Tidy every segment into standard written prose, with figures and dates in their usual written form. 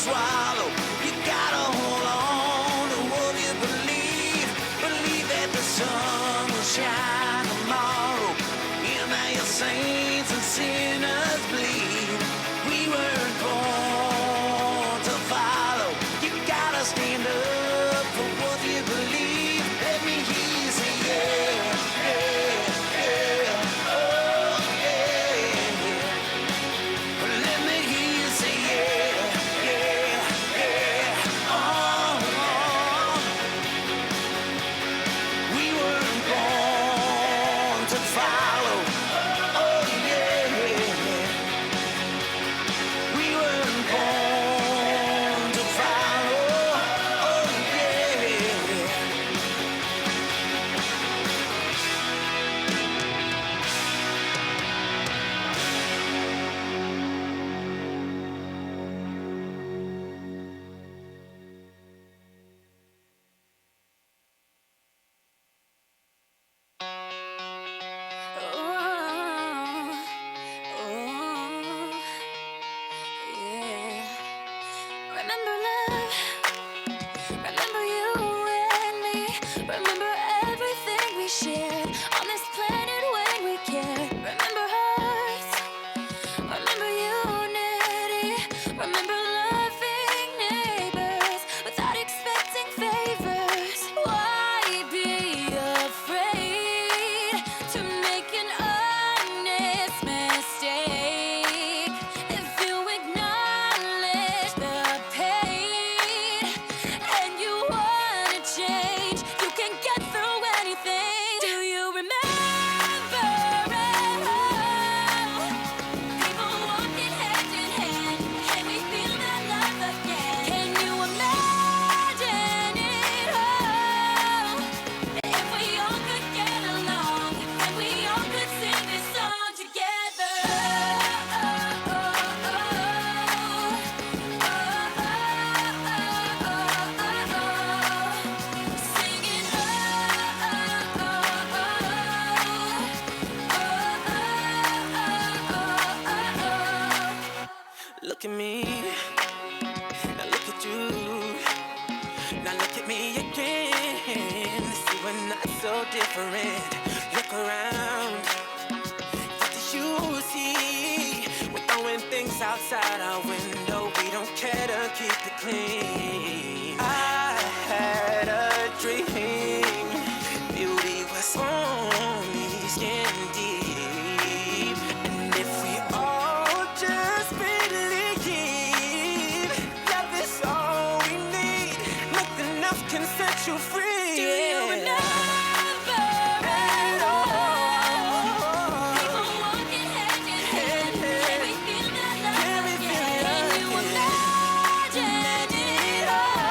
swallow. You gotta hold on to what you believe. Believe that the sun will shine tomorrow. Hear now your saints and sinners bleed. We weren't born to follow. You gotta stand up for what you believe. Let me hear you say yeah, yeah, yeah, oh yeah, yeah. Let me hear you say yeah, yeah, yeah, oh. We weren't born to follow, oh yeah. We weren't born to follow, oh yeah. Remember love, remember you and me, remember everything we shared on this planet when we cared. Remember hearts, remember unity, remember loving neighbors without expecting favors. Why be afraid to make an honest mistake? If you acknowledge the pain and you wanna change, you can get through anything. Do you remember at all? People walking hand in hand, can we feel that love again? Can you imagine it all? If we all could get along, and we all could sing this song together. Singing Look at me, now look at you. Now look at me again. See, we're not so different. Look around, what do you see? We're throwing things outside our window. We don't care to keep it clean. I had a dream. Beauty was only skin deep. And if we all just believe, love is all we need. Nothing else can set you free. Do you remember at all? People walking hand in hand, can we feel that love again? Can you imagine it all?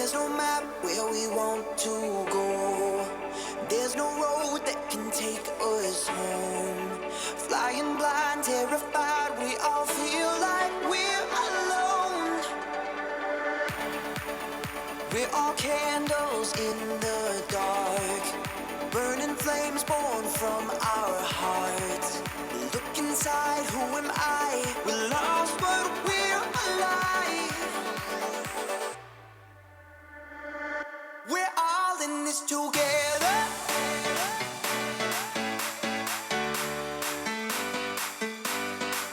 There's no map where we want to go. There's no road that can take us home. Flying blind, terrified, we all feel like we're alone. We're all candles in the dark, burning flames born from our hearts. Look inside, who am I? We're lost, but we're alive. We're all in this together.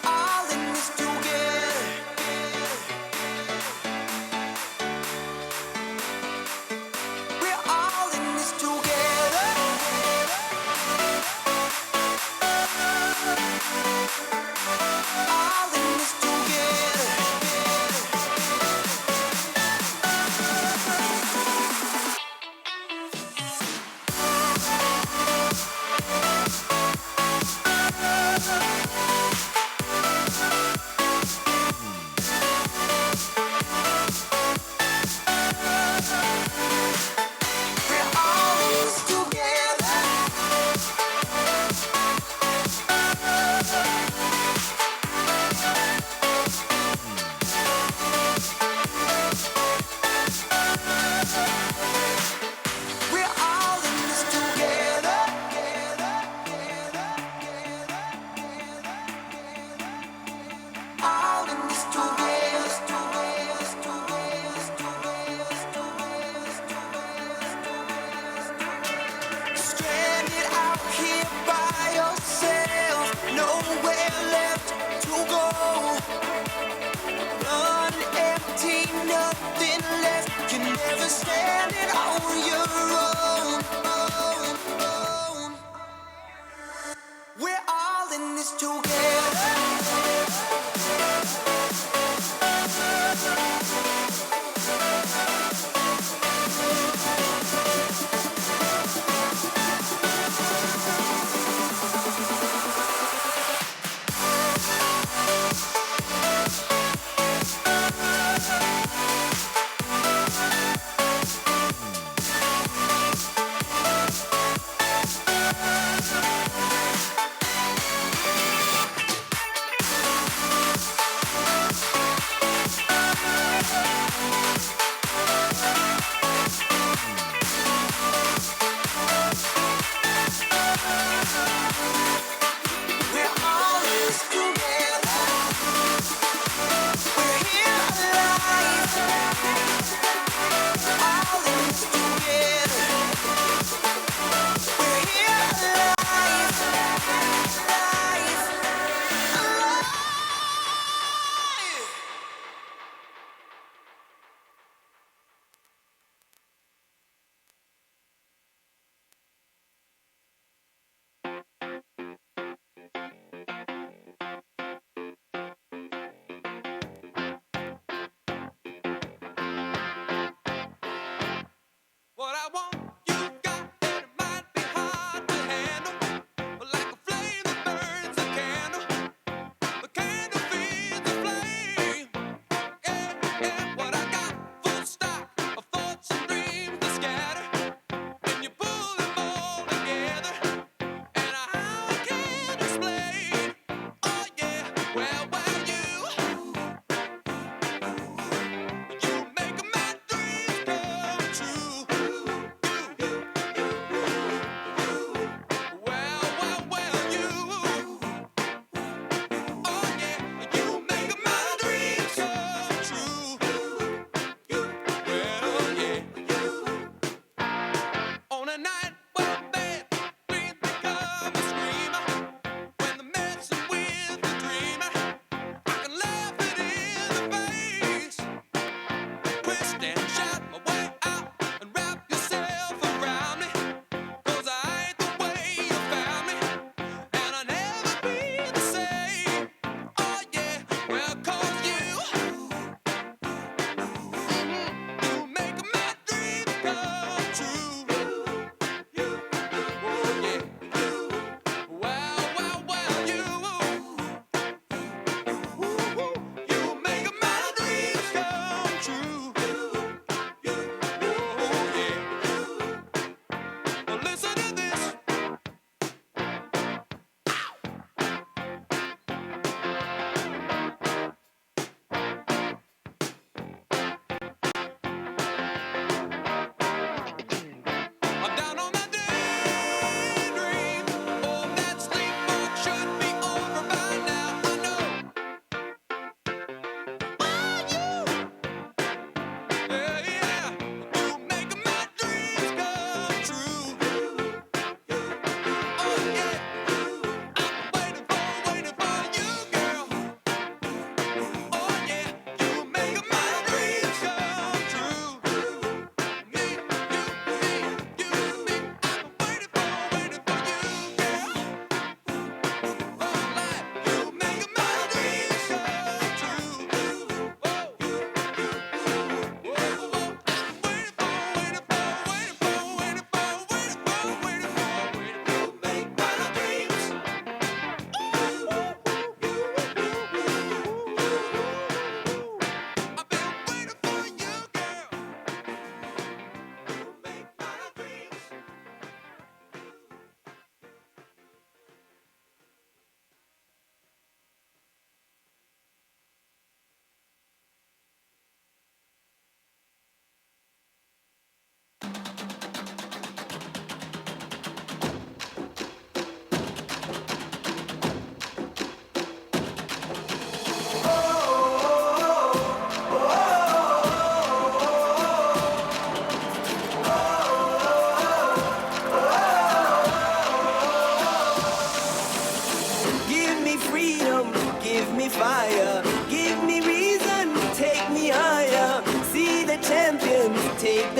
All in this together. We're all in this together. All in this together. We're all in this together. We're all in this together. All in this together. Stranded out here by yourself, nowhere left to go. Running empty, nothing left. You're never standing on your own. We're all in this together. We're all in this together. We're here alive. All in this together. We're here alive. Alive. What I want, you got, and it might be hard to handle, but like a flame that burns a candle, the candle feeds the flame. Yeah, yeah, what I got, full stock of thoughts and dreams that scatter, and you pull them all together, and how I can explain. Oh yeah, well, you make my dreams come true.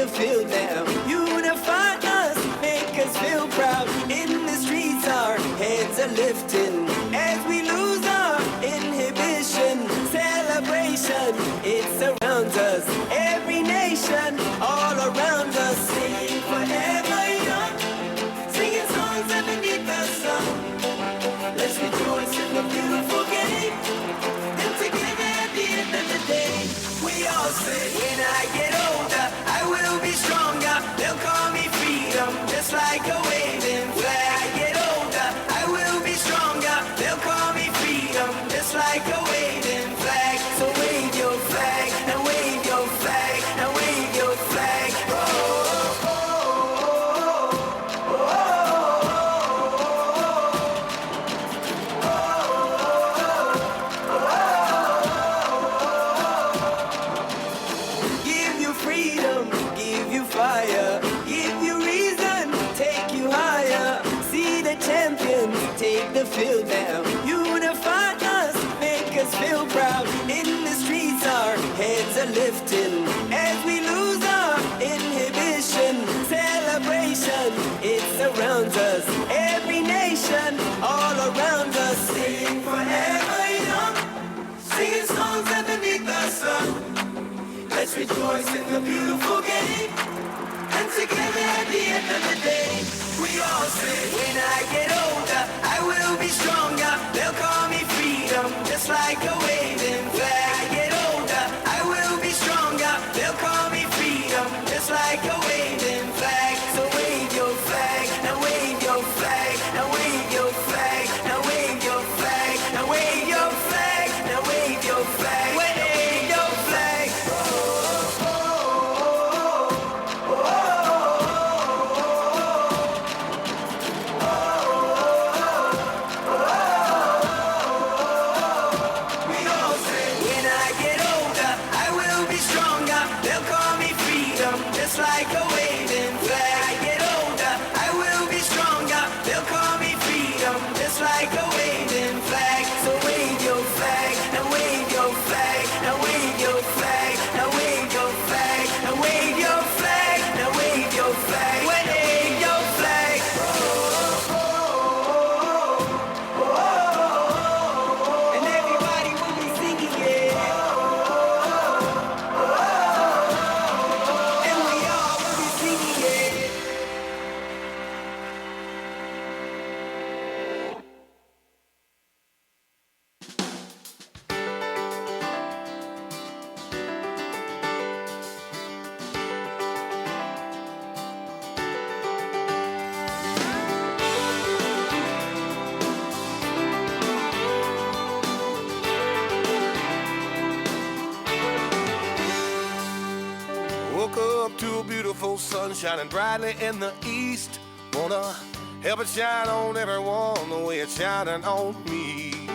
the field now. Unify us, make us feel proud. In the streets our heads are lifting as we lose our inhibition. Celebration, it surrounds us. Every nation, all around us. Sing forever young, singing songs underneath the sun. Let's rejoice in the beautiful game, and together at the end of the day, we all say, when I get older, I will be stronger. They'll call me freedom, just like a waving flag. I get older, I will be stronger. They'll call me freedom, just like a waving flag. So wave your flag, and wave your flag, and wave your flag. Oh, oh, oh, oh, oh, oh. Give you freedom, give you fire, give you reason, take you higher. See the champions take the field now. Unify us, make us feel proud. In the streets our heads are lifting as we lose our inhibition. Celebration, it surrounds us. Every nation, all around us. Sing forever young, singing songs underneath the sun. Let's rejoice in the beautiful game, and together at the end of the day, we all say, when I get older, I will be stronger. They'll call me freedom, just like a waving flag. I get older, I will be stronger. They'll call me freedom, just like a waving flag. So wave your flag, now wave your flag, now wave your flag, now wave your flag, now wave your flag, now wave your flag, wave your flag. Oh, oh, oh, oh, oh. We all say, when I get older, I will be stronger. They'll call me freedom, just like a waving flag. I get older, I will be stronger. They'll call me freedom, just like a waving flag. So wave your flag, and wave your flag, and wave your flag, and wave your flag, and wave your flag, and wave your flag, wave your flag. Oh, oh, oh, oh. And everybody will be singing it. And we all will be singing it. Woke up to a beautiful sun shining brightly in the east. Wanna help it shine on everyone the way it's shining on me.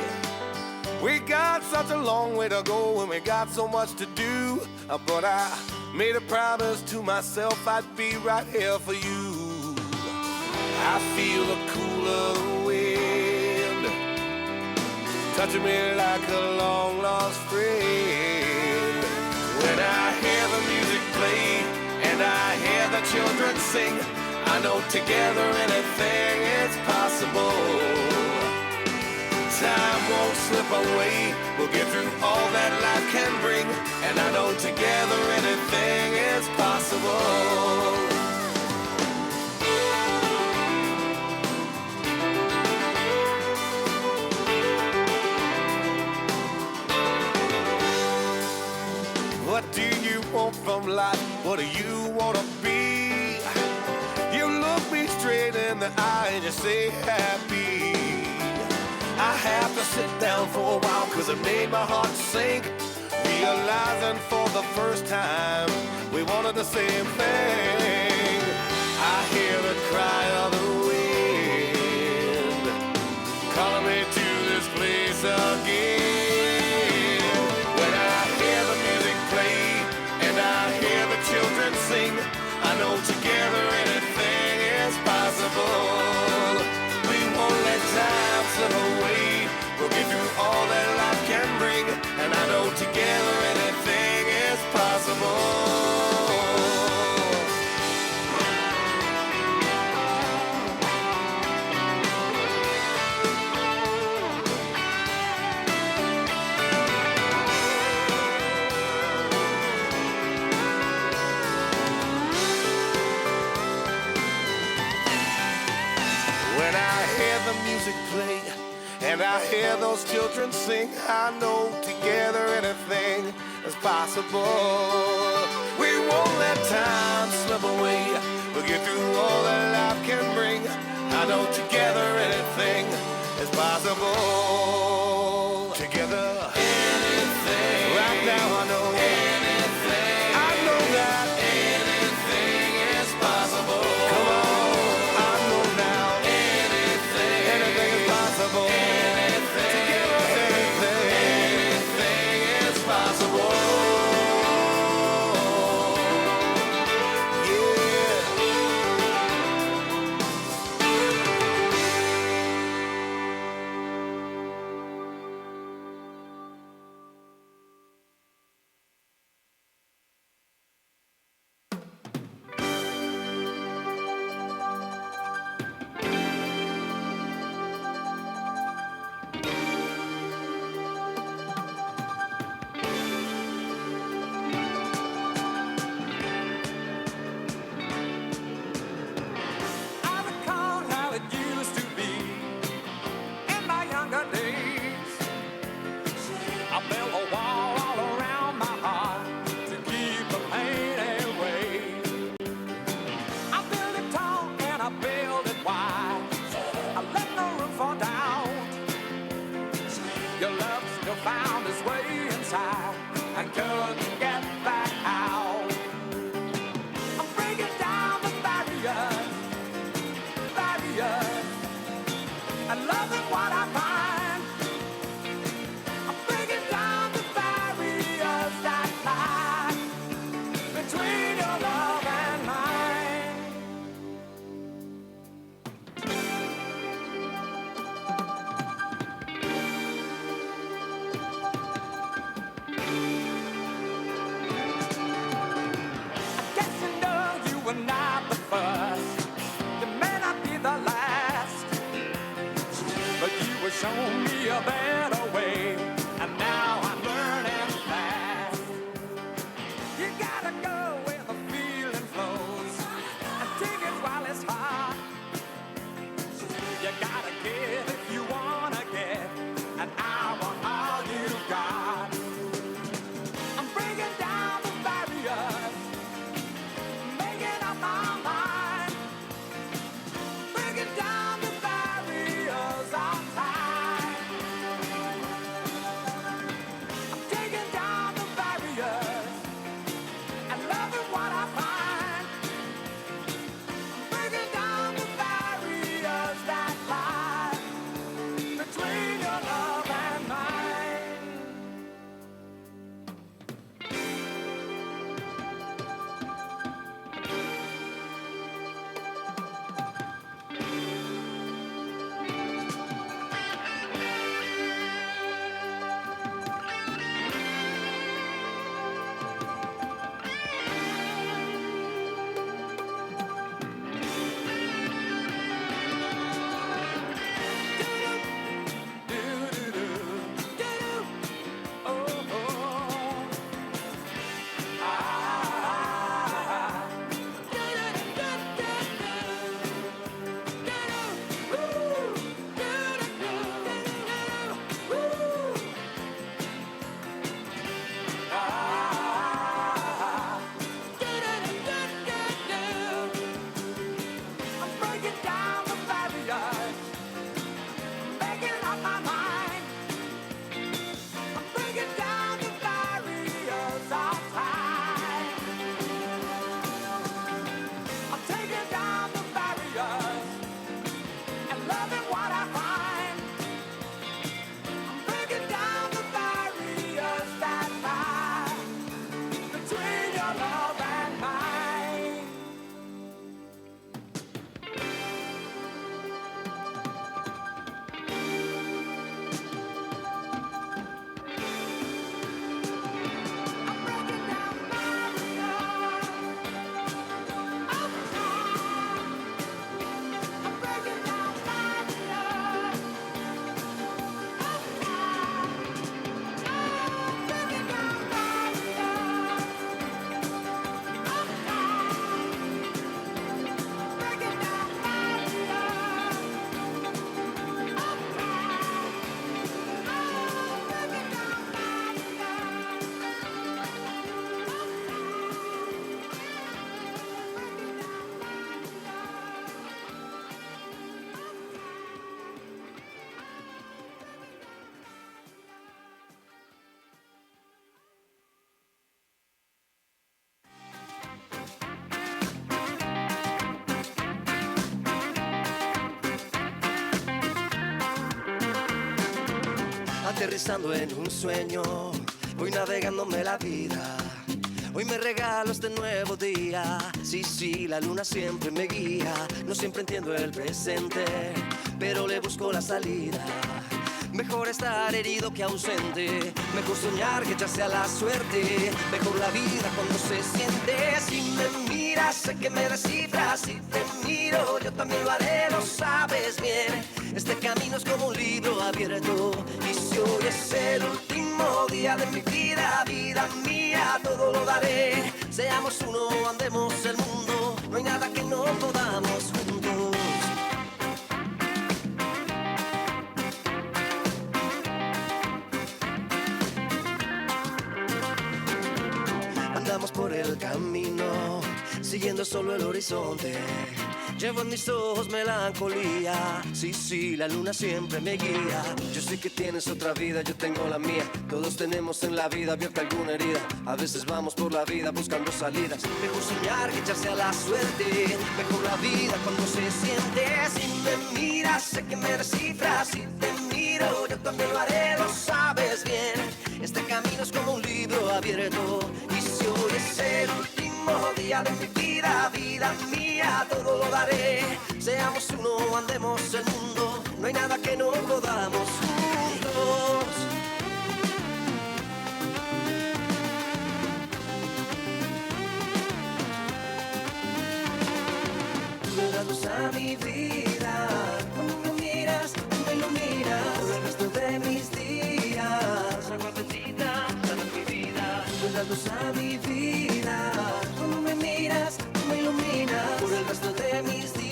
We got such a long way to go and we got so much to do, but I made a promise to myself I'd be right here for you. I feel the cool of the wind touching me like a long lost friend. When I hear the music play and I hear the children sing, I know together anything is possible. Time won't slip away, we'll get through all that life can bring, and I know together anything is possible. What do you want from life? What do you want to be? You look me straight in the eye and you say happy. I have to sit down for a while cause it made my heart sink, realizing for the first time we wanted the same thing. I hear the cry of the wind calling me to this place again. When I hear the music play and I hear the children sing, I know together anything is possible. We won't let time slip away, we'll get through all that life can bring, and I know together anything is possible. music play, and I hear those children sing. I know together anything is possible. We won't let time slip away. We'll get through all that life can bring. I know together anything is possible. Together, anything. Right now I know anything. I know that anything is possible. Come on, I know now anything is possible. Anything. Together, anything is possible. I recall how it used to be in my younger days. I built a wall all around my heart to keep the pain away. I built it tall and I built it wide. I left no room for doubt. Your love still found its way inside and couldn't get back out. I'm breaking down the barriers and loving what I find. I'm breaking down the barriers that lie between your love and mine. I guess you know you were not the first. You may not be the last, but you were showing me a better way, and now I'm learning fast. You gotta go where the feeling flows and take it while it's hot. You gotta give if you wanna get, and I want all you got. I'm breaking down the barriers, making up my mind. Breaking down the barriers of time. I'm taking down the barriers and loving aterrizando en un sueño, voy navegándome la vida. Hoy me regalo este nuevo día. Sí, sí, la luna siempre me guía. No siempre entiendo el presente, pero le busco la salida. Mejor estar herido que ausente, mejor soñar que echarse a la suerte. Mejor la vida cuando se siente. Si me miras, sé que me descifras. Si te miro, yo también lo haré, lo sabes bien. Este camino es como un libro abierto. Y si hoy es el último día de mi vida, vida mía, todo lo daré. Seamos uno, andemos el mundo. No hay nada que no podamos juntos. Andamos por el camino, siguiendo solo el horizonte. Llevo en mis ojos melancolía. Sí, sí, la luna siempre me guía. Yo sé que tienes otra vida, yo tengo la mía. Todos tenemos en la vida abierta alguna herida. A veces vamos por la vida buscando salidas. Mejor soñar que echarse a la suerte. Mejor la vida cuando se siente. Si me miras, sé que me descifras. Si te miro, yo también lo haré, lo sabes bien. Este camino es como un libro abierto. Y si hoy es el último día de mi vida, vida mía, todo lo daré. Seamos uno, andemos el mundo. No hay nada que no podamos juntos. Tú le das luz a mi vida. Cuando me miras, tú me iluminas. Por el resto de mis días, agua bendita, sana mi vida. Tú le das luz a mi vida. Cuando me miras, tú me iluminas. Por el resto de mis días.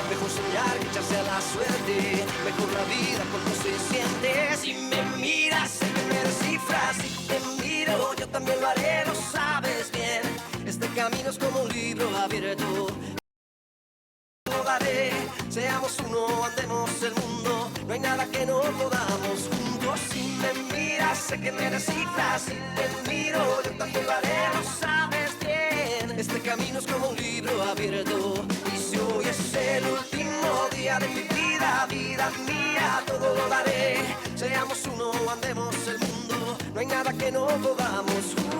Mejor soñar que echarse a la suerte. Mejor la vida cuando se siente. Si me miras, sé que me descifras. Si te miro, yo también lo haré, lo sabes bien. Este camino es como un libro abierto. Daré. Seamos uno, andemos el mundo. No hay nada que no podamos juntos. Si me miras, sé que me descifras. Si te miro, yo también lo haré, lo sabes bien. Este camino es como un libro abierto. Y si hoy es el último día de mi vida, vida mía, todo lo daré. Seamos uno, andemos el mundo. No hay nada que no podamos juntos.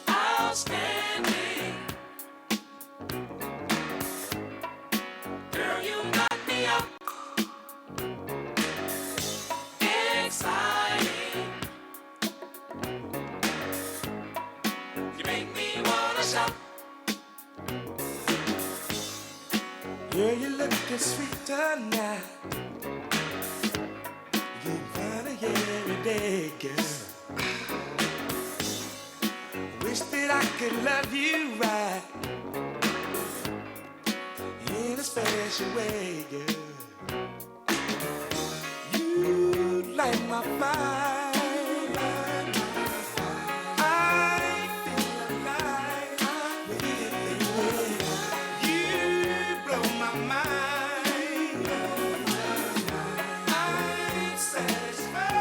Outstanding. Girl, you knock me up. Exciting. You make me wanna shout. Girl, you looking sweet tonight. You find it every day, girl. Wish that I could love you right in a special way, girl. You light my fire. I feel alive with you. You blow my mind. I'm satisfied.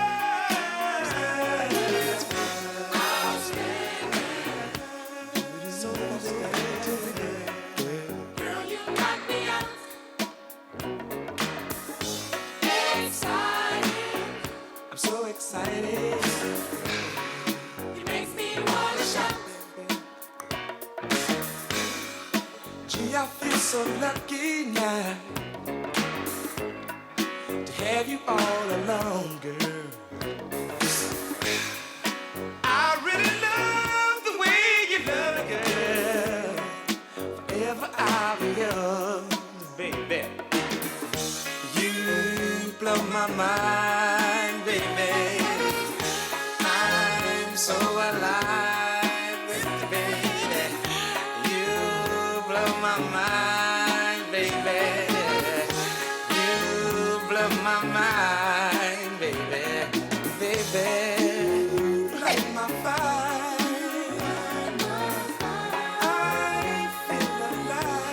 Girl, you knock me out. Exciting. I'm so excited. You make me wanna shout. Gee, I feel so lucky now to have you all along, girl. I really love the way you love it, girl. Forever I'll be yours, baby. You blow my mind, baby. I'm so alive with you, baby. You blow my mind, baby. You blow my mind, baby. Baby, light my fire. I feel alive.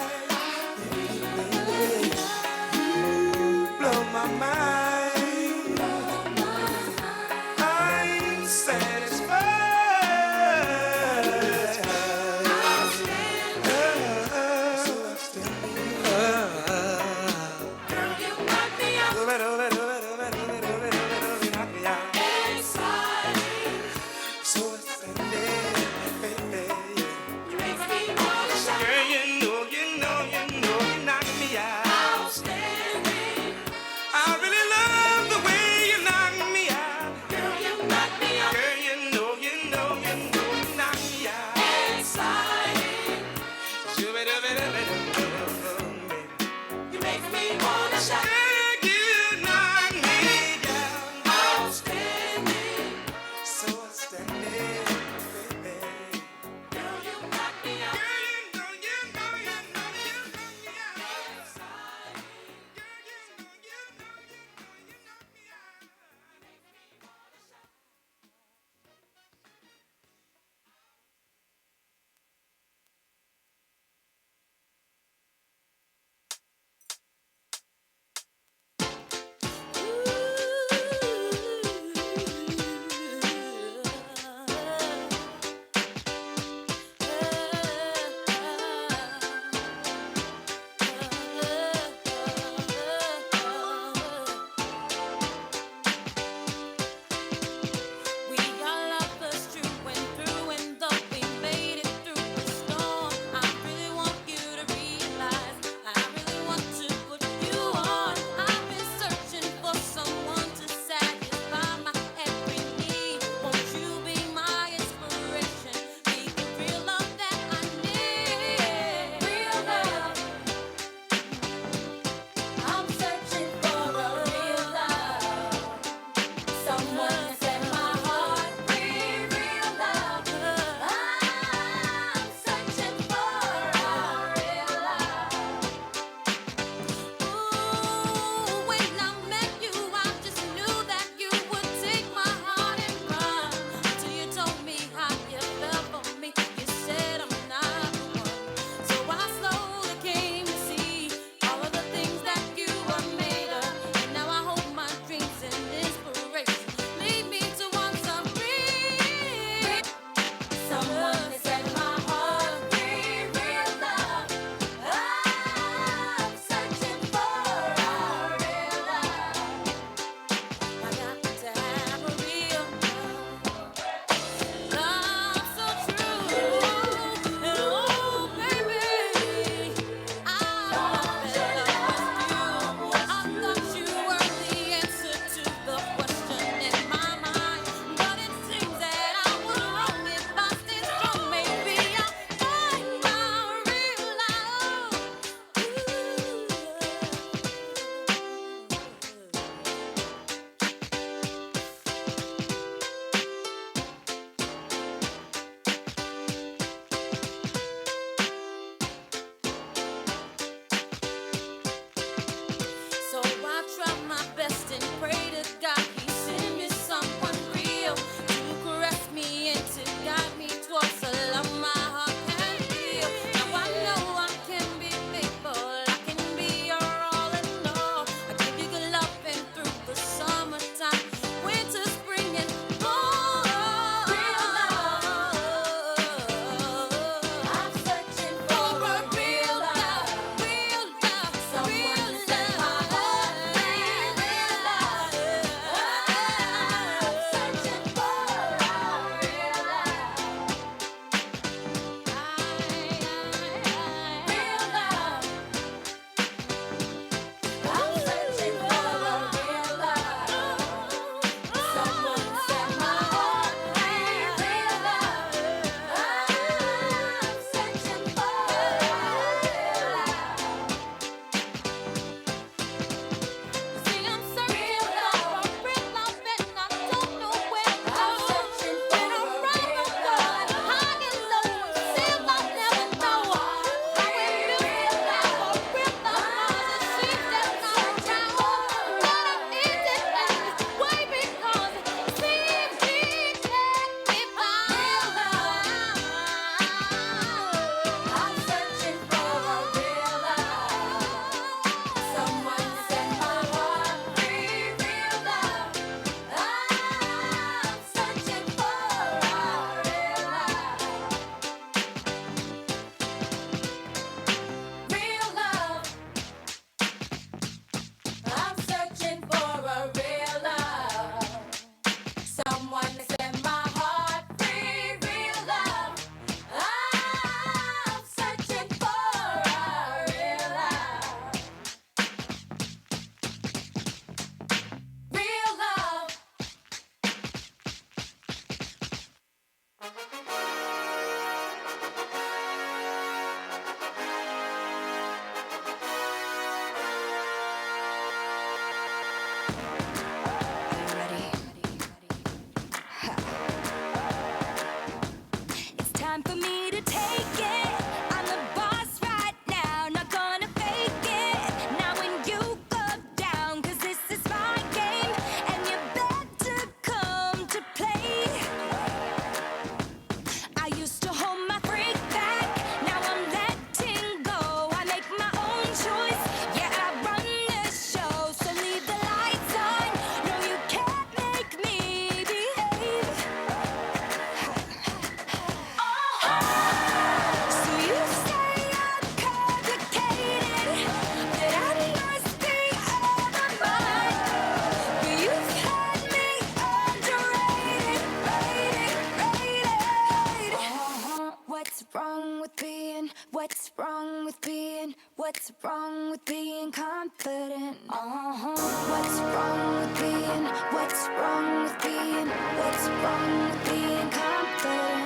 What's wrong with being confident? What's wrong with being? What's wrong with being? What's wrong with being confident?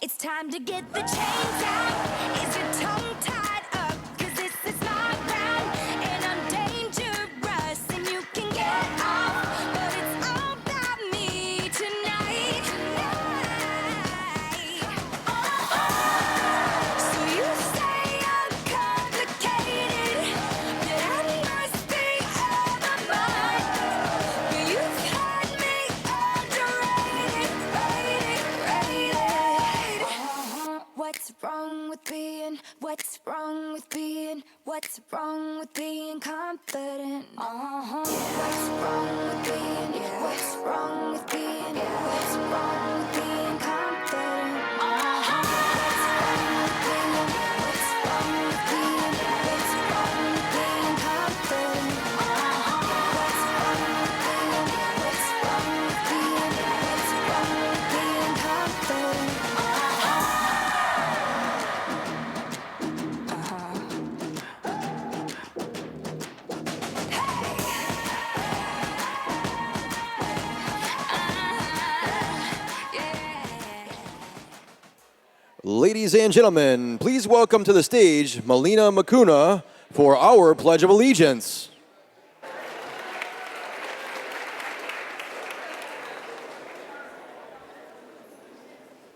It's time to get the chains out. Is your tongue tied up? 'Cause this is my round, and I'm dangerous, and you can get off. But it's all about me tonight. So you say I'm complicated, that I must be out of mind. But you've had me underrated, rated. What's wrong with being? What's wrong with being? What's wrong with being confident? What's wrong with being? What's wrong with being? What's wrong with being confident? What's wrong with being? What's wrong with being? What's wrong with being confident? What's wrong with being? What's wrong with being? What's wrong with being confident? Ladies and gentlemen, please welcome to the stage Melina Makuna for our Pledge of Allegiance.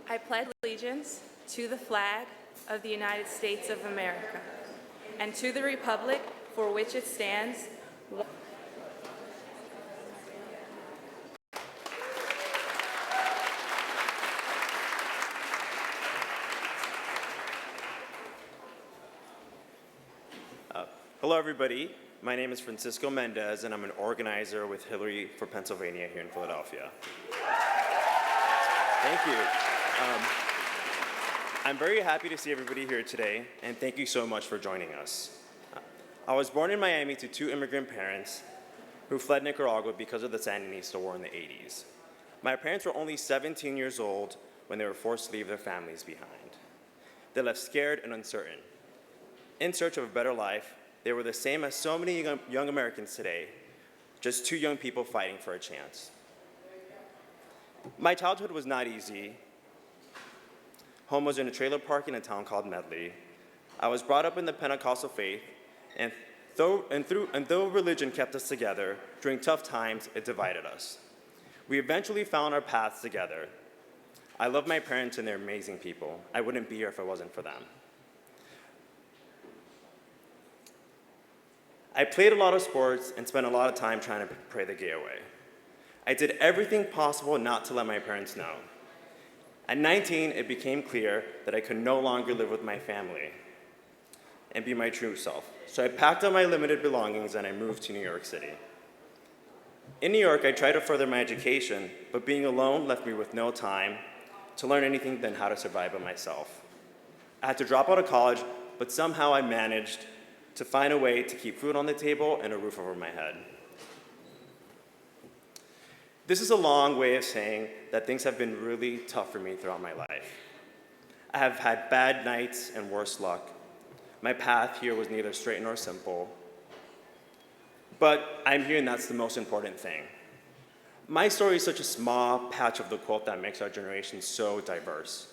I pledge allegiance to the flag of the United States of America and to the republic for which it stands, Hello, everybody. My name is Francisco Mendez, and I'm an organizer with Hillary for Pennsylvania here in Philadelphia. Thank you. I'm very happy to see everybody here today, and thank you so much for joining us. I was born in Miami to two immigrant parents who fled Nicaragua because of the Sandinista War in the 80s. My parents were only 17 years old when they were forced to leave their families behind. They left scared and uncertain. In search of a better life, they were the same as so many young Americans today, just two young people fighting for a chance. My childhood was not easy. Home was in a trailer park in a town called Medley. I was brought up in the Pentecostal faith, and though religion kept us together, during tough times, it divided us. We eventually found our paths together. I love my parents, and they're amazing people. I wouldn't be here if it wasn't for them. I played a lot of sports and spent a lot of time trying to pray the gay away. I did everything possible not to let my parents know. At 19, it became clear that I could no longer live with my family and be my true self. So I packed up my limited belongings and I moved to New York City. In New York, I tried to further my education, but being alone left me with no time to learn anything than how to survive by myself. I had to drop out of college, but somehow I managed to find a way to keep food on the table and a roof over my head. This is a long way of saying that things have been really tough for me throughout my life. I have had bad nights and worse luck. My path here was neither straight nor simple. But I'm here, and that's the most important thing. My story is such a small patch of the quilt that makes our generation so diverse.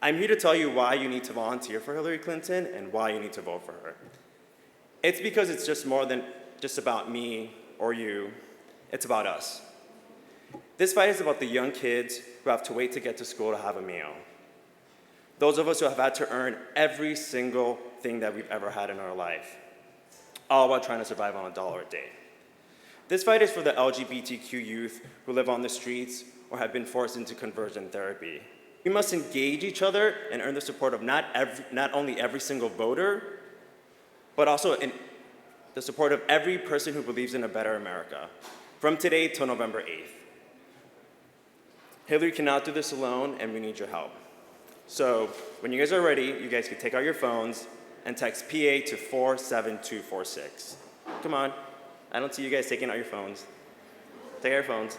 I'm here to tell you why you need to volunteer for Hillary Clinton and why you need to vote for her. It's because it's just more than just about me or you. It's about us. This fight is about the young kids who have to wait to get to school to have a meal. Those of us who have had to earn every single thing that we've ever had in our life, all while trying to survive on $1 a day. This fight is for the LGBTQ youth who live on the streets or have been forced into conversion therapy. We must engage each other and earn the support of not only every single voter, but also in the support of every person who believes in a better America, from today till November 8th. Hillary cannot do this alone, and we need your help. So when you guys are ready, you guys can take out your phones and text PA to 47246. Come on, I don't see you guys taking out your phones. Take out your phones.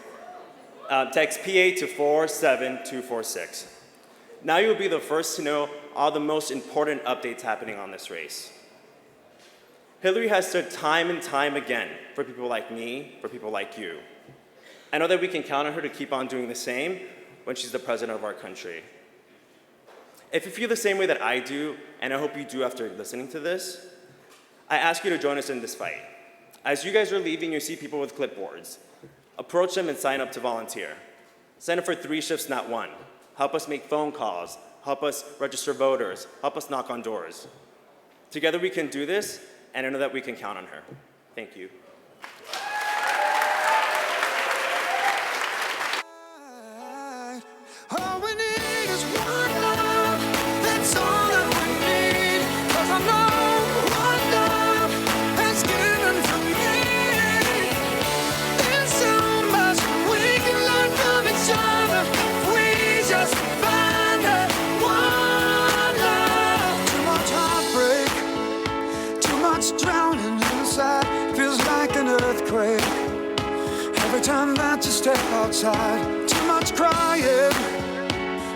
Text PA to 47246. Now you'll be the first to know all the most important updates happening on this race. Hillary has stood time and time again for people like me, for people like you. I know that we can count on her to keep on doing the same when she's the president of our country. If you feel the same way that I do, and I hope you do after listening to this, I ask you to join us in this fight. As you guys are leaving, you see people with clipboards. Approach them and sign up to volunteer. Sign up for 3 shifts, not 1. Help us make phone calls. Help us register voters. Help us knock on doors. Together we can do this, and I know that we can count on her. Thank you. All we need is one love, that's all that we need. 'Cause I know one love has given from me. There's so much we can learn from each other if we just find that one love. Too much heartbreak, too much drowning inside. Feels like an earthquake every time that you step outside. Too much crying,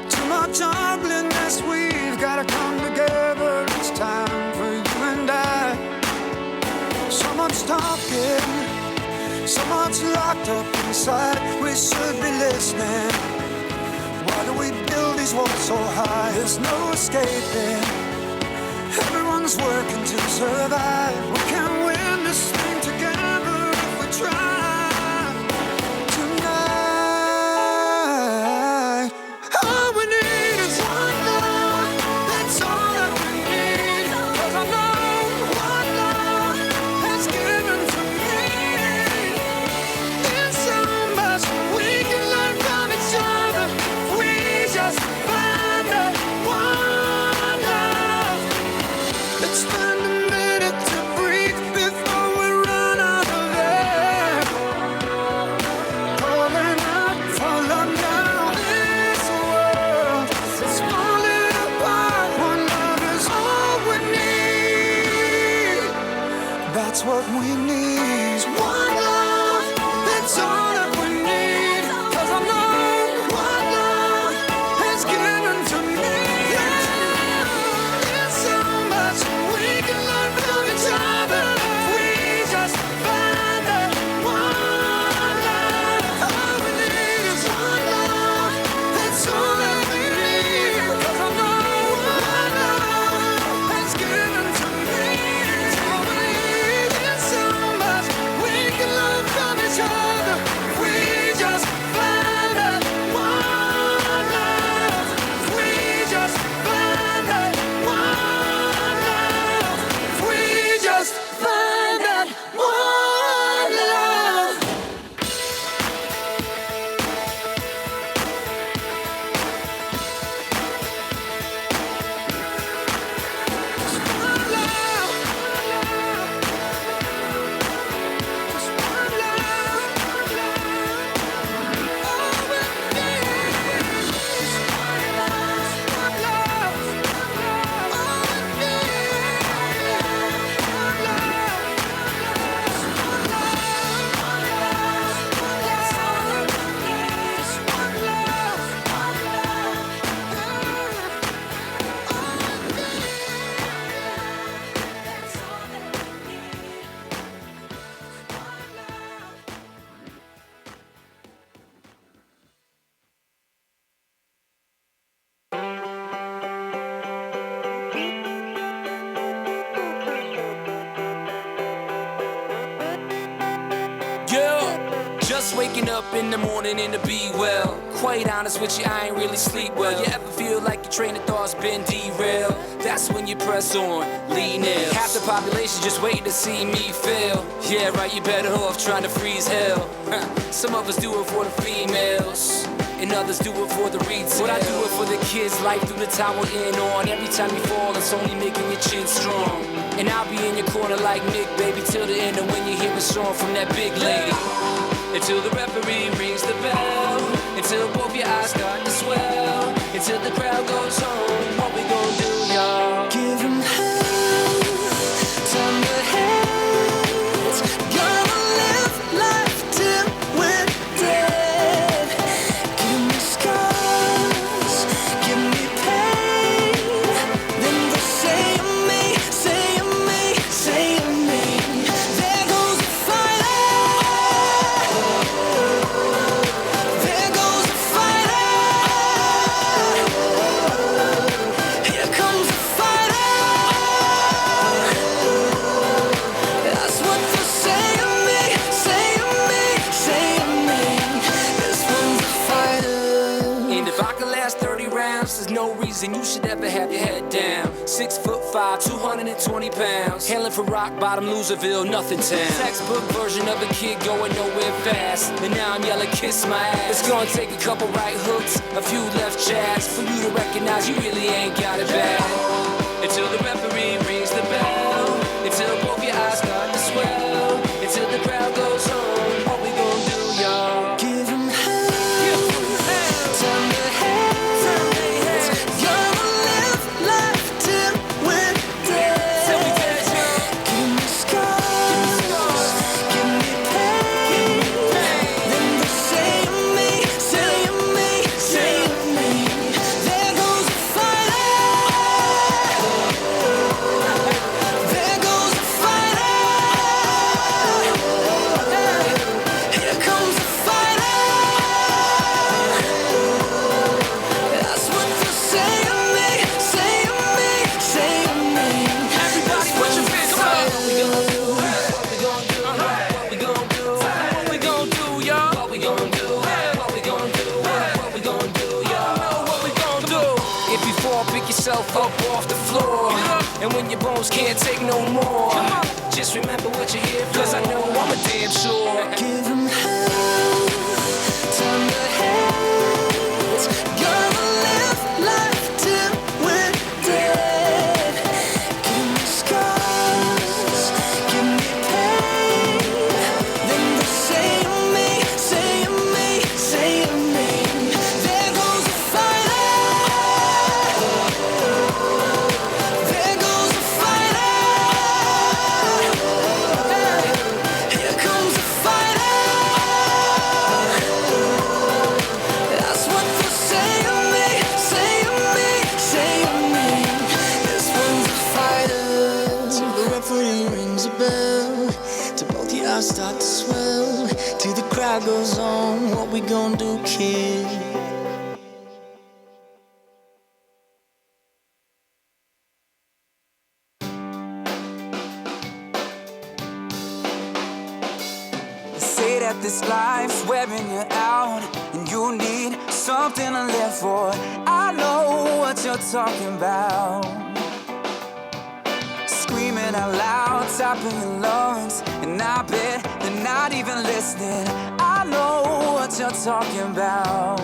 too much ugliness. We've gotta come together. It's time for you and I. So much talking, so much locked up inside. We should be listening. Why do we build these walls so high? There's no escaping. Everyone's working to survive. We can win this thing together if we try. That's what we need. One love, that's all that we need. 'Cause I know one love has given to me. There's so much we can learn from each other if we just find that one love. All we need is one love, that's all that we need. 'Cause I know one love has given to me. All we need is so much we can learn from each other if we just find that one love. If we just find that one love. If we just find that one love. Just waking up in the morning and to be well. Quite honest with you, I ain't really sleep well. You ever feel like your train of thought's been derailed? That's when you press on, lean in. Half the population just waiting to see me fail. Yeah, right, you better off trying to freeze hell. Some of us do it for the females, and others do it for the retail. But I do it for the kids, life through the time we're in on. Every time you fall, it's only making your chin strong. And I'll be in your corner like Nick, baby, till the end of when you hear a song from that big lady. Until the referee rings the bell, until both your eyes start to swell, until the crowd goes home. What we gonna do, y'all? Give him hell, turn the heads. Gonna live life till we're dead. Give me scars, give me pain. reason you should ever have your head down. 6'5", 220 pounds. Hailing from rock bottom, Loserville, nothing town. Textbook version of a kid going nowhere fast. And now I'm yelling, kiss my ass. It's gonna take a couple right hooks, a few left jabs, for you to recognize you really ain't got it bad. Until the referee rings the bell, until both your eyes start to swell, until the crowd goes home. What we gonna do, y'all? Give 'em hell. Turn the heads. You're gonna live life till we're dead. Give me scars. Give me pain. Then they say of me, say of me, say of me. There goes the fighter. There goes the fighter. Here comes the fighter. That's what they say of me, say of me, say of me. Everybody put your hands up. What we gonna do? What we gonna do? What we gonna do? What we gonna do, y'all? What we gonna do? What we gonna do? What we gonna do, y'all? What we gonna do? If you fall, pick yourself up off the floor. And when your bones can't take no more, just remember what you're here for. 'Cause I know I'm a damn sure. Give 'em hell. Turn the heads. Gonna live life till we're dead. Give me scars. Give me pain. Then they say of me, say of me, say of me. There goes the fighter. There goes the fighter. Here comes the fighter. That's what they say of me, say of me, say of me. This one's a fighter. Till the referee rings a bell, till both your eyes start to swell, till the crowd goes on. What we gonna do, kid? They say that this life's wearing you out, and you need something to live for. I know what you're talking about. Screaming out loud, top of your lungs, and I bet they're not even listening. I know what you're talking about.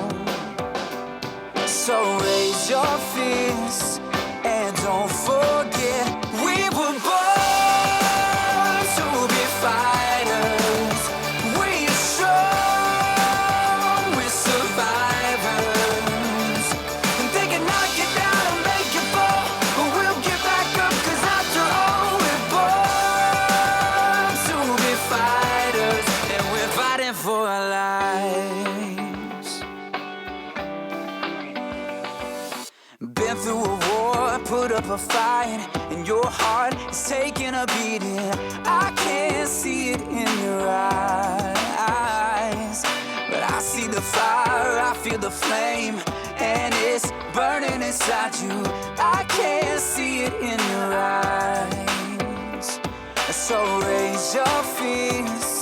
So raise your fists and don't forget we were born to be fighters. We are strong, we're survivors. And they can knock you down and make you fall, but we'll get back up, 'cause after all we're born to be fighters, and we're fighting for our lives. Been through a war, put up a fight, and your heart is taking a beating. I can't see it in your eyes, but I see the fire, I feel the flame, and it's burning inside you. I can't see it in your eyes. So raise your fists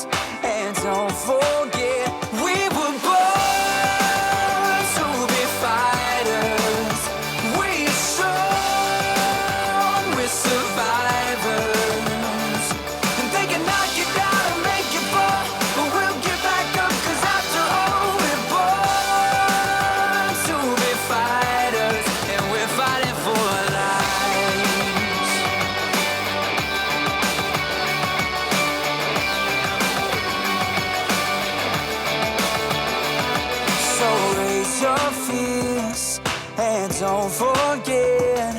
and don't forget we were born to be fighters. We are strong, we're survivors. And they can knock you down and make you fall, but we'll get back up, 'cause after all we're born to be fighters, and we're fighting for our lives. So raise your fists and don't forget.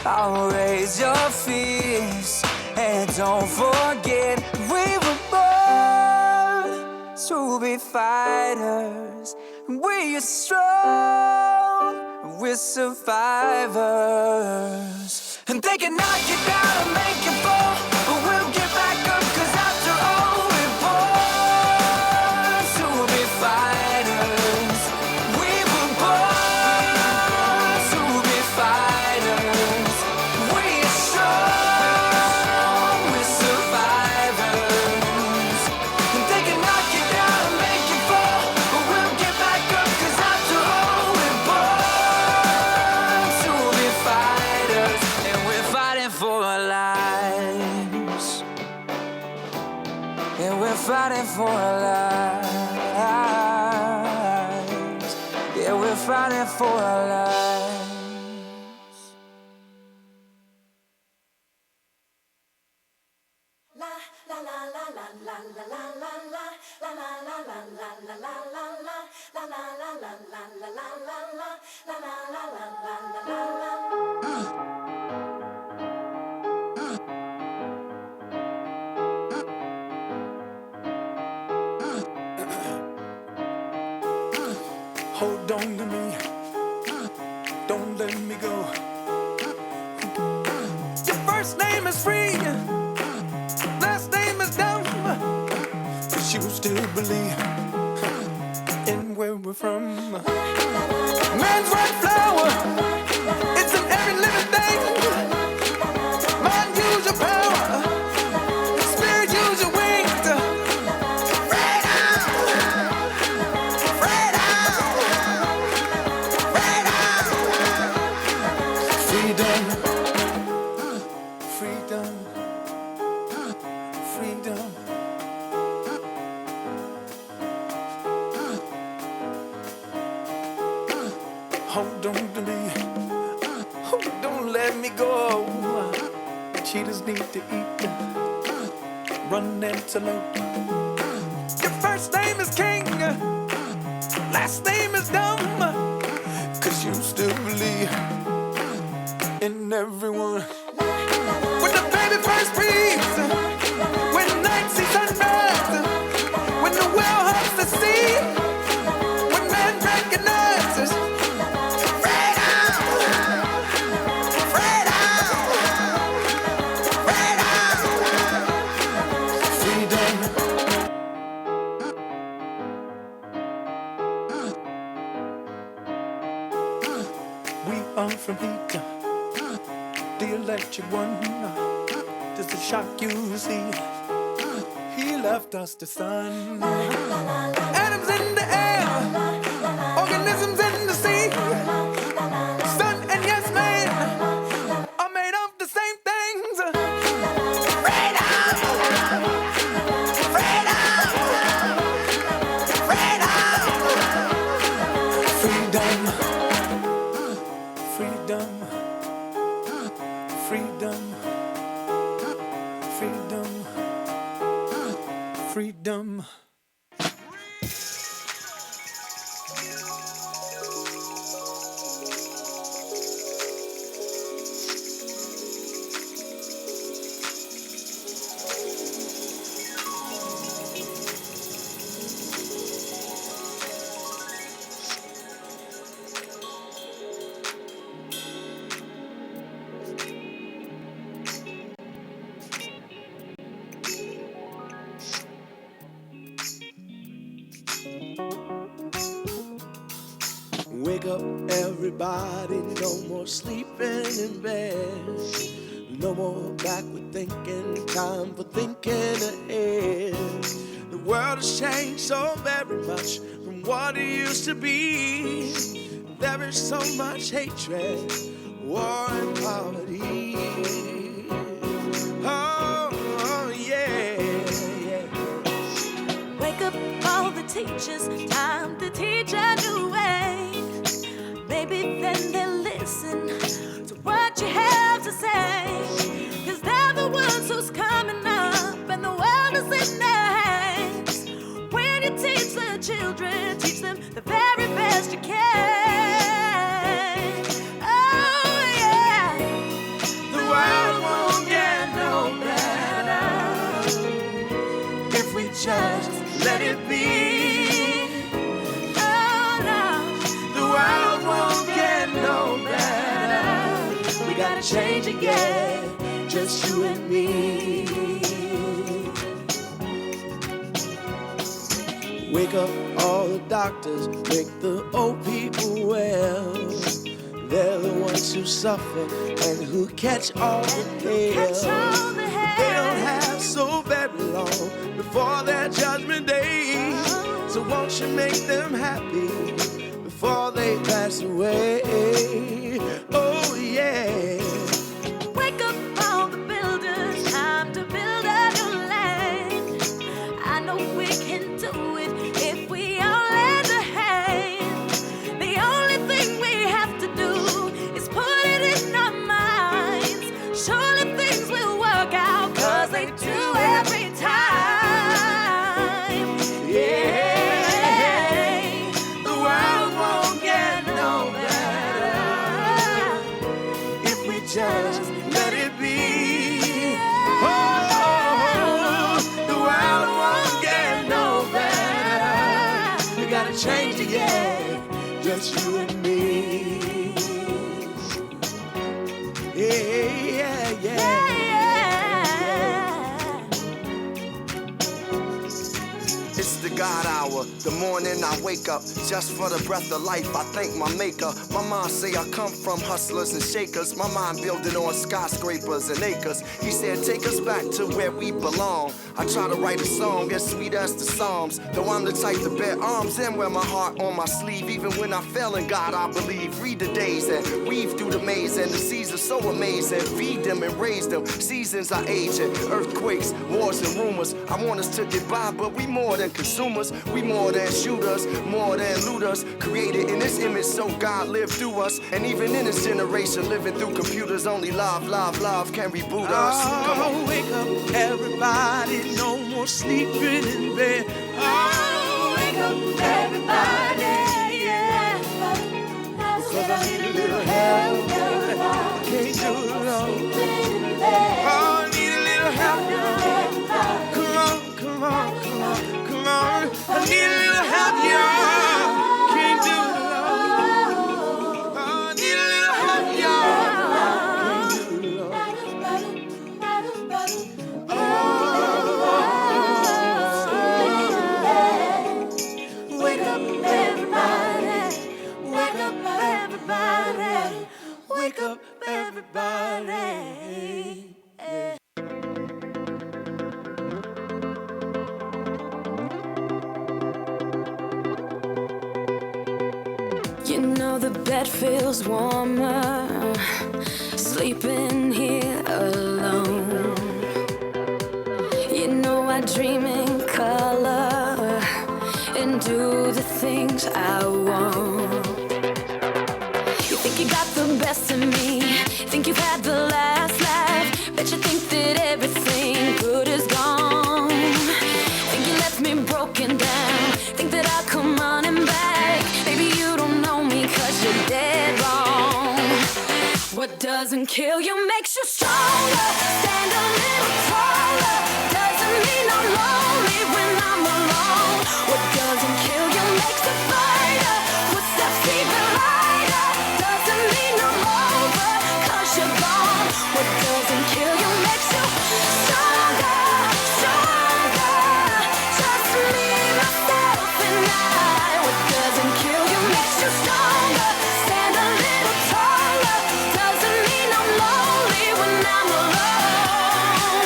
I'll raise your fists and don't forget we were born to be fighters. We are strong, we're survivors. And they can knock you down and make you fall, but we'll get back up, 'cause after all we're born to be fighters. We were born to be fighters. We are strong, we're survivors. And they can knock you down and make you fall, but we'll get back up, 'cause after all we're born to fight for our lives. Hold on to me, don't let me go. Your first name is free, last name is dumb, but you still believe in where we're from. Man's right flower, it's in every living thing. Mind, use your power, spirit, use your wings. Hold on to me, oh, don't let me go. Cheetahs need to eat, run antelope. Your first name is King, last name is Dumb, 'cause you still believe in everyone. When the baby first breathes, when night sees sunrise, when the whale hugs the sea, when man recognizes from heat, the electric one. Does it shock you, see? He left us the sun. Atoms in the air, organisms in the sea. Sun and yes man are made of the same things. Freedom! Freedom! Freedom! Freedom, freedom, freedom, freedom, freedom. Wake up, everybody, no more sleeping in bed. No more backward thinking, time for thinking ahead. The world has changed so very much from what it used to be. There is so much hatred, war and poverty. Oh, yeah, yeah. Wake up all the teachers, time to teach a new way. Maybe then they'll listen to what you have to say. 'Cause they're the ones who's coming up and the world is in their hands. When you teach the children, teach them the very best you can. Oh yeah, The world won't get no better if we just let it be. oh no, The world won't get no better. We gotta change again, just you and me. Wake up all the doctors, make the old people well. They're the ones who suffer and who catch all the catch hell. all the hell. They don't have so very long before their judgment day. So won't you make them happy before they pass away? Oh yeah. Wake up all the builders, time to build a new land. I know we can do it if we all lend a hand. The only thing we gotta change it, yeah. Just you and me. Yeah, yeah, yeah. It's the God hour, the morning I wake up. Just for the breath of life, I thank my maker. My mom say I come from hustlers and shakers. My mind building on skyscrapers and acres. He said take us back to where we belong. I try to write a song as sweet as the Psalms. Though I'm the type to bear arms and wear my heart on my sleeve. Even when I fail in God, I believe. Read the days and weave through the maze. And the seasons so amazing. Feed them and raise them. Seasons are aging. Earthquakes, wars and rumors. I want us to get by, but we more than consumers. We more than shooters, more than looters. Created in this image so God lived through us. And even in this generation living through computers, only love, love, love can reboot us. Come on. Wake up, everybody. No more sleeping in bed. Oh, wake up, everybody. Yeah. Cause I need a little help. Can't do it alone. Oh, I need a little help. Come on, come on, come on, come on. I need a little help, y'all. Can't do it alone. Oh, I need a little help, y'all. Can't do it alone. Wake up, everybody. Wake up, everybody. Wake up, everybody. You know the bed feels warmer, sleeping here alone. You know I dream in color and do the things I want. You think you got the best of me, think you've had the last laugh, bet you think that everything good is gone. Think you left me broken down, think that I'll come running back. Baby, you don't know me 'cause you're dead wrong. What doesn't kill you makes you stronger. Stand a little taller. Doesn't mean I'm lonely when I'm alone. What doesn't kill you makes a fighter. Footsteps even lighter. Doesn't mean I'm over 'cause you're gone. What doesn't kill you makes you stronger, stronger. Just me, myself, and I. What doesn't kill you makes you stronger. Stand a little taller. Doesn't mean I'm lonely when I'm alone.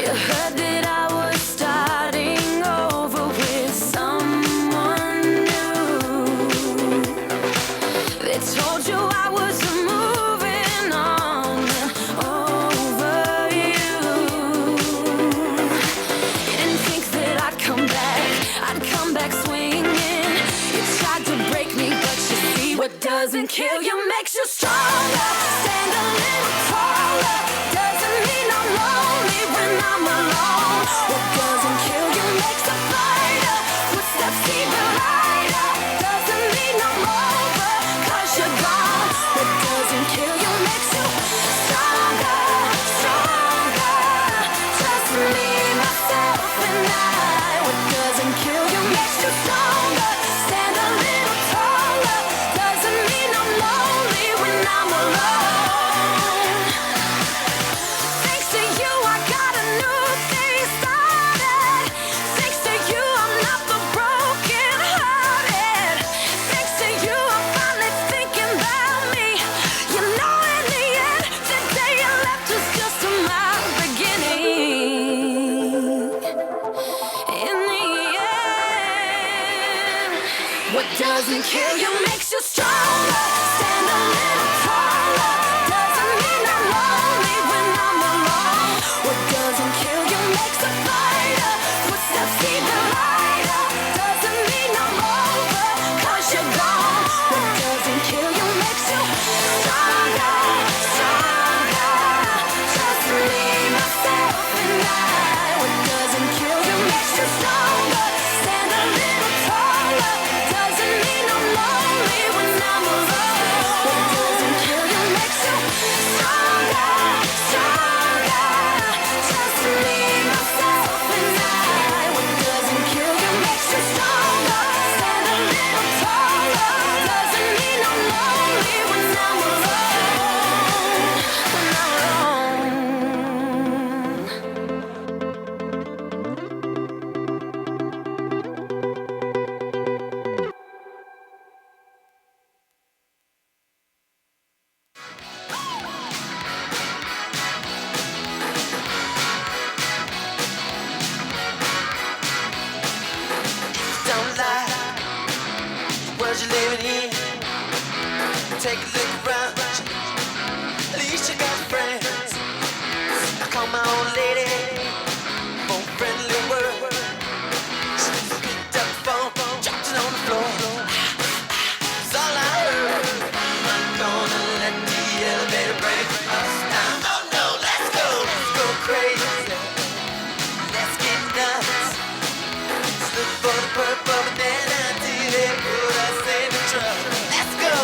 You heard that I was starting over with someone new. They told you I was moving on over you. You didn't think that I'd come back swinging. You tried to break me, but you see what doesn't kill you makes you stronger. Stand a little taller. Doesn't mean I'm lonely when I'm alone. What doesn't kill you makes a fighter. Footsteps even lighter. Doesn't mean I'm over 'cause you're gone. What doesn't kill you makes you stronger, stronger. Just me, myself, and I. What doesn't kill you makes you stronger. Stand a little taller. Doesn't mean I'm lonely when I'm alone. Thanks to you, I got a new thing started. Thanks to you, I'm not the broken hearted. Thanks to you, I'm finally thinking about me. You know, in the end, the day you left was just my beginning. In the end, what doesn't kill you makes you stronger. Stand a little taller. Doesn't mean I'm lonely when I'm alone. What doesn't kill you makes a fighter. Footsteps even lighter. Doesn't mean I'm over 'cause you're gone. What doesn't kill you makes you stronger, stronger. Just me, myself, and I. What doesn't kill you makes you stronger. Stand a little taller. Doesn't mean I'm lonely when I'm alone. What doesn't you living in? Take a look around. At least you got friends. I call my old lady for a friendly word. She picked up the phone, dropped it on the floor. It's all I heard. I'm not gonna let the elevator break us down. Oh no, let's go crazy. Let's get nuts. Let's look for the purple banana till they put us in the truck. Let's go.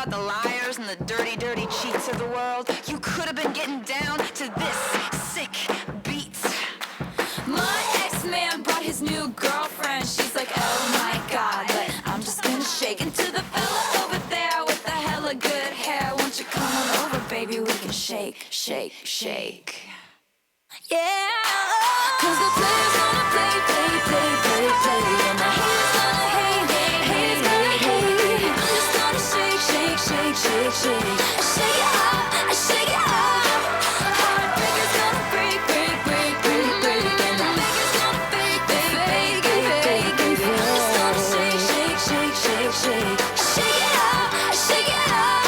about the liars and the dirty, dirty cheats of the world, you could have been getting down to this sick beat. My ex-man brought his new girlfriend. She's like, oh my God, but I'm just gonna shake into the fella over there with the hella good hair. Won't you come on over, baby? We can shake, shake, shake. Yeah, 'cause the player's gonna play, play, play, play, play, and the haters gonna hate, hate, haters gonna hate. I'm just gonna shake, shake, shake, shake, shake. I shake it up, I shake it up. Heartbreaker's gonna break, break, break, break, break, and the maker's gonna fake, fake, fake, fake, fake. I'm just gonna shake, shake, shake, shake, shake. I shake it up, I shake it up.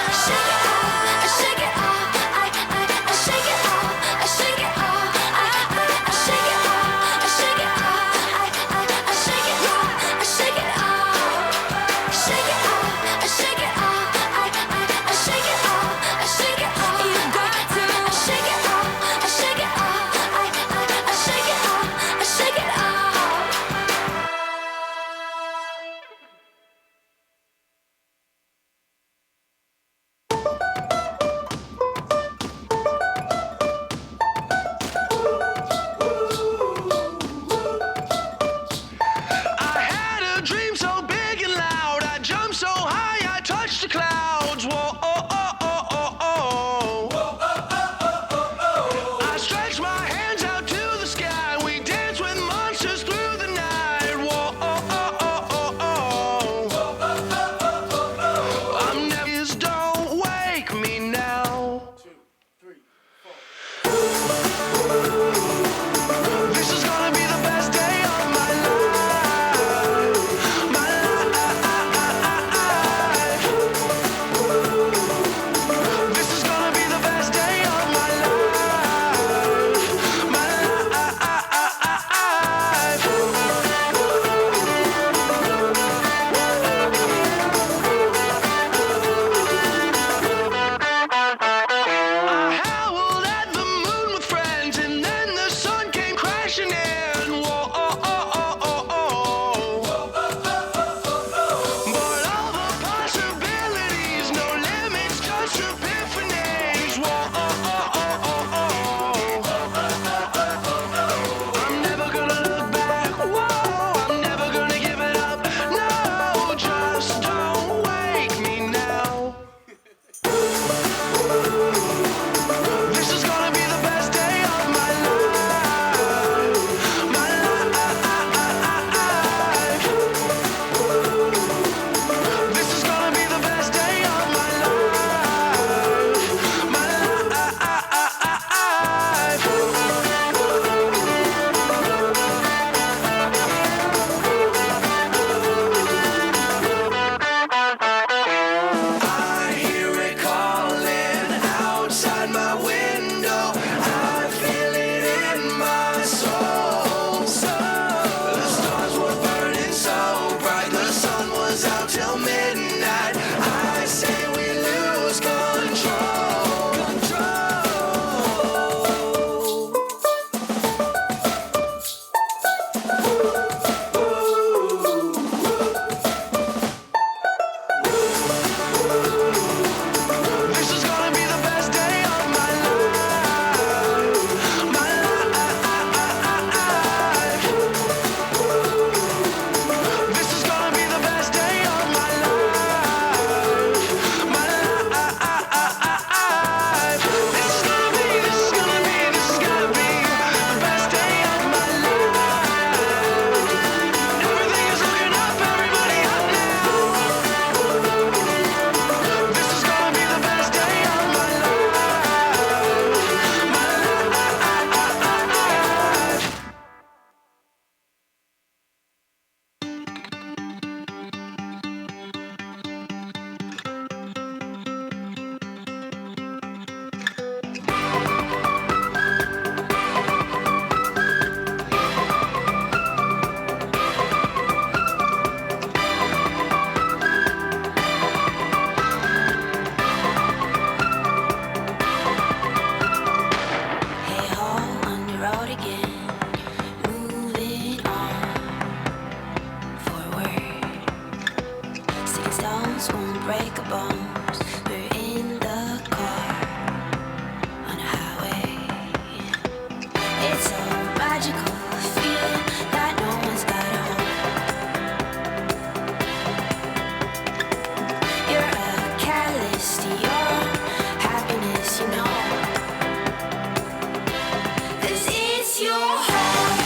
I shake it up, I shake it up. I shake it up, I shake it up. I shake it up, I shake it up. I shake it up, I shake it up. Shake it up, I shake it up. I shake it up. our bones. We're in the car on a highway. It's a magical feeling that no one's got a hold. You're a catalyst to your happiness, you know. 'Cause it's your heart,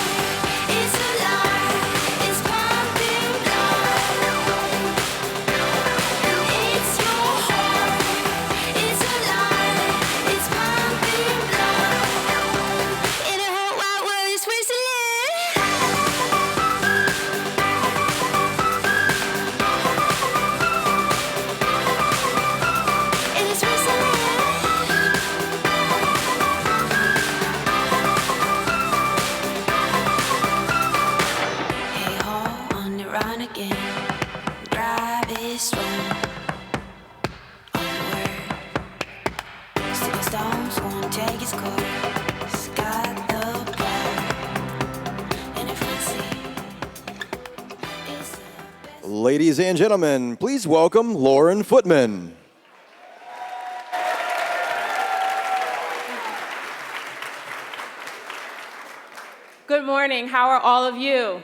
it's alive, it's pumping blood. It's your heart, it's alive, it's pumping blood. In a whole wide world, it's Switzerland. In Switzerland. Hey ho, on the run again. Drive is strong. Onward. Sticking stones won't take its course. Got the power in a front seat. It's the best. Ladies and gentlemen, please welcome Lauren Footman. Good morning. How are all of you?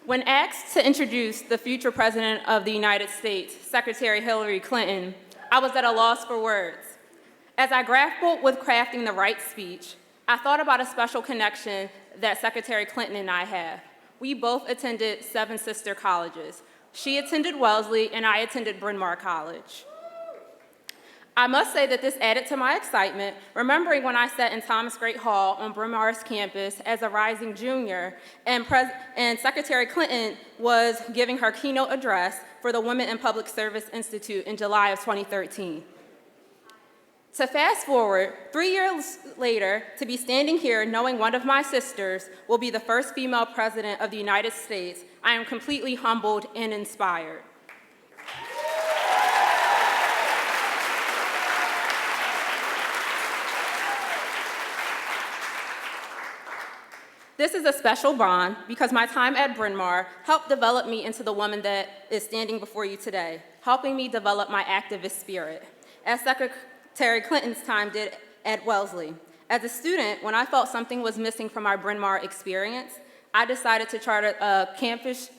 When asked to introduce the future President of the United States, Secretary Hillary Clinton, I was at a loss for words. As I grappled with crafting the right speech, I thought about a special connection that Secretary Clinton and I have. We both attended seven sister colleges. She attended Wellesley, and I attended Bryn Mawr College. I must say that this added to my excitement, remembering when I sat in Thomas Great Hall on Bryn Mawr's campus as a rising junior, and Secretary Clinton was giving her keynote address for the Women in Public Service Institute in July of 2013. To fast forward, 3 years later, to be standing here knowing one of my sisters will be the first female president of the United States, I am completely humbled and inspired. This is a special bond because my time at Bryn Mawr helped develop me into the woman that is standing before you today, helping me develop my activist spirit, as Secretary Clinton's time did at Wellesley. As a student, when I felt something was missing from our Bryn Mawr experience, I decided to charter a campus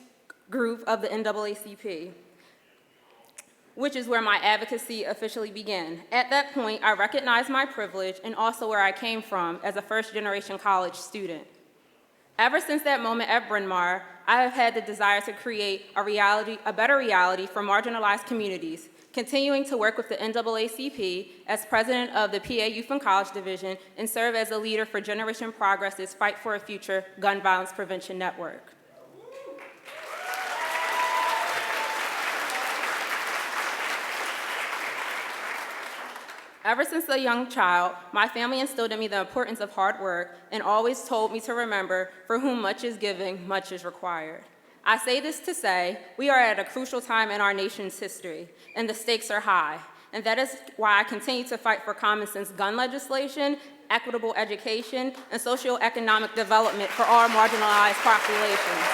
group of the NAACP, which is where my advocacy officially began. At that point, I recognized my privilege and also where I came from as a first-generation college student. Ever since that moment at Bryn Mawr, I have had the desire to create a better reality for marginalized communities, continuing to work with the NAACP as president of the PA Youth and College Division and serve as a leader for Generation Progress's Fight for a Future Gun Violence Prevention Network. Ever since a young child, my family instilled in me the importance of hard work and always told me to remember, for whom much is given, much is required. I say this to say, we are at a crucial time in our nation's history, and the stakes are high. And that is why I continue to fight for common sense gun legislation, equitable education, and socioeconomic development for all marginalized populations.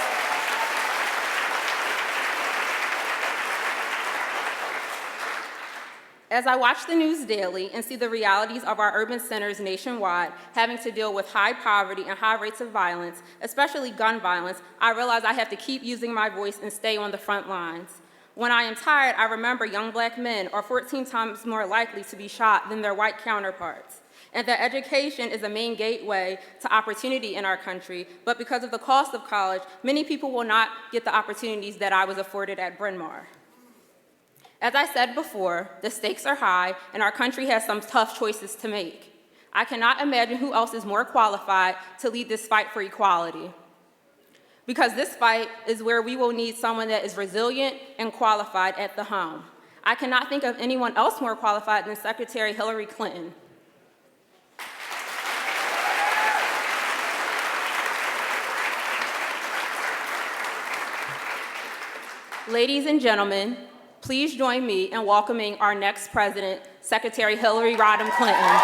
As I watch the news daily and see the realities of our urban centers nationwide having to deal with high poverty and high rates of violence, especially gun violence, I realize I have to keep using my voice and stay on the front lines. When I am tired, I remember young black men are 14 times more likely to be shot than their white counterparts, and that education is a main gateway to opportunity in our country, but because of the cost of college, many people will not get the opportunities that I was afforded at Bryn Mawr. As I said before, the stakes are high, and our country has some tough choices to make. I cannot imagine who else is more qualified to lead this fight for equality, because this fight is where we will need someone that is resilient and qualified at the helm. I cannot think of anyone else more qualified than Secretary Hillary Clinton. Ladies and gentlemen, please join me in welcoming our next president, Secretary Hillary Rodham Clinton.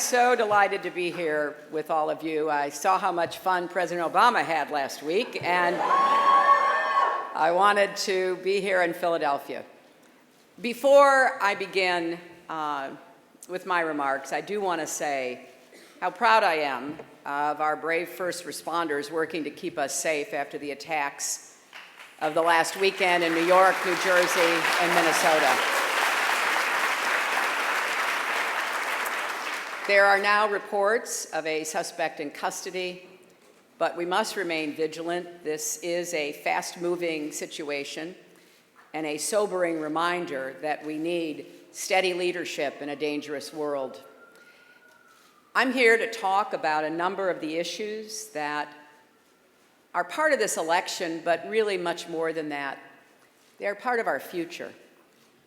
so delighted to be here with all of you. I saw how much fun President Obama had last week, and I wanted to be here in Philadelphia. Before I begin with my remarks, I do want to say how proud I am of our brave first responders working to keep us safe after the attacks of the last weekend in New York, New Jersey, and Minnesota. There are now reports of a suspect in custody, but we must remain vigilant. This is a fast-moving situation and a sobering reminder that we need steady leadership in a dangerous world. I'm here to talk about a number of the issues that are part of this election, but really much more than that. They are part of our future,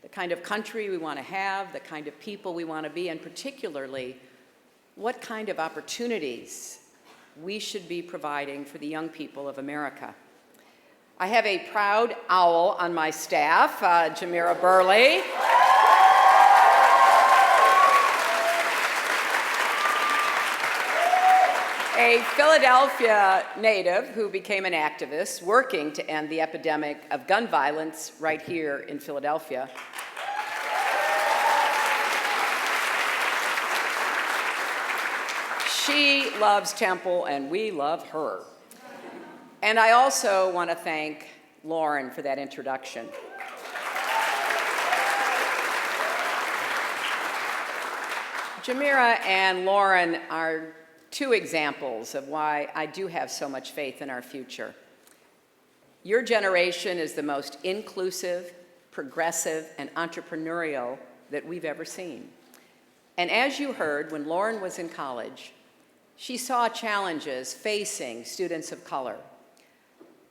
the kind of country we want to have, the kind of people we want to be, and particularly what kind of opportunities we should be providing for the young people of America. I have a proud owl on my staff, Jamira Burley. A Philadelphia native who became an activist working to end the epidemic of gun violence right here in Philadelphia. She loves Temple, and we love her. And I also want to thank Lauren for that introduction. Jamira and Lauren are two examples of why I do have so much faith in our future. Your generation is the most inclusive, progressive, and entrepreneurial that we've ever seen. And as you heard, when Lauren was in college, she saw challenges facing students of color.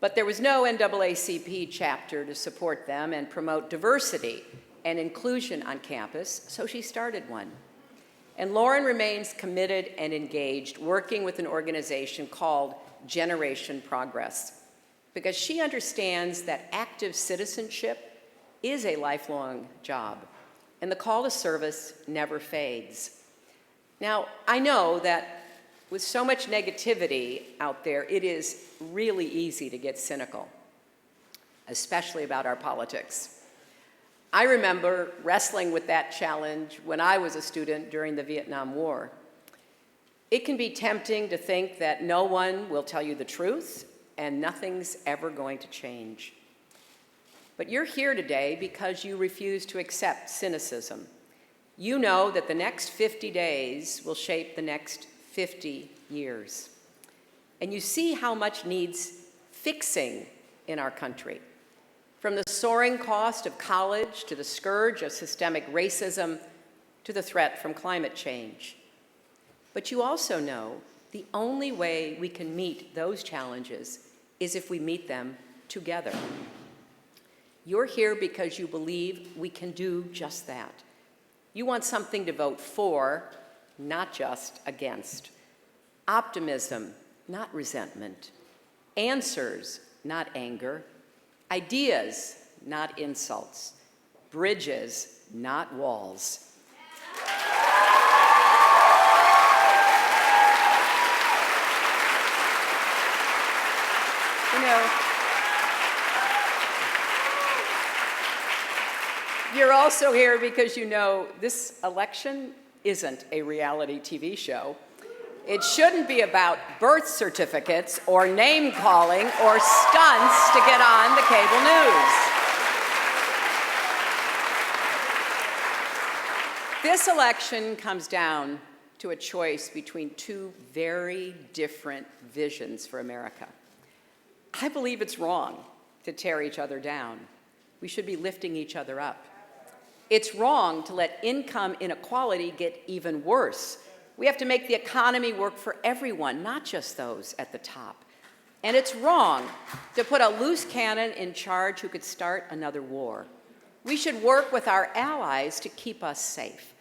But there was no NAACP chapter to support them and promote diversity and inclusion on campus, so she started one. And Lauren remains committed and engaged, working with an organization called Generation Progress, because she understands that active citizenship is a lifelong job, and the call to service never fades. Now, I know that with so much negativity out there, it is really easy to get cynical, especially about our politics. I remember wrestling with that challenge when I was a student during the Vietnam War. It can be tempting to think that no one will tell you the truth and nothing's ever going to change. But you're here today because you refuse to accept cynicism. You know that the next 50 days will shape the next 50 years. And you see how much needs fixing in our country. From the soaring cost of college to the scourge of systemic racism to the threat from climate change. But you also know the only way we can meet those challenges is if we meet them together. You're here because you believe we can do just that. You want something to vote for, not just against. Optimism, not resentment. Answers, not anger. Ideas, not insults. Bridges, not walls. You know, you're also here because you know this election isn't a reality TV show. It shouldn't be about birth certificates or name calling or stunts to get on the cable news. This election comes down to a choice between two very different visions for America. I believe it's wrong to tear each other down. We should be lifting each other up. It's wrong to let income inequality get even worse. We have to make the economy work for everyone, not just those at the top. And it's wrong to put a loose cannon in charge who could start another war. We should work with our allies to keep us safe.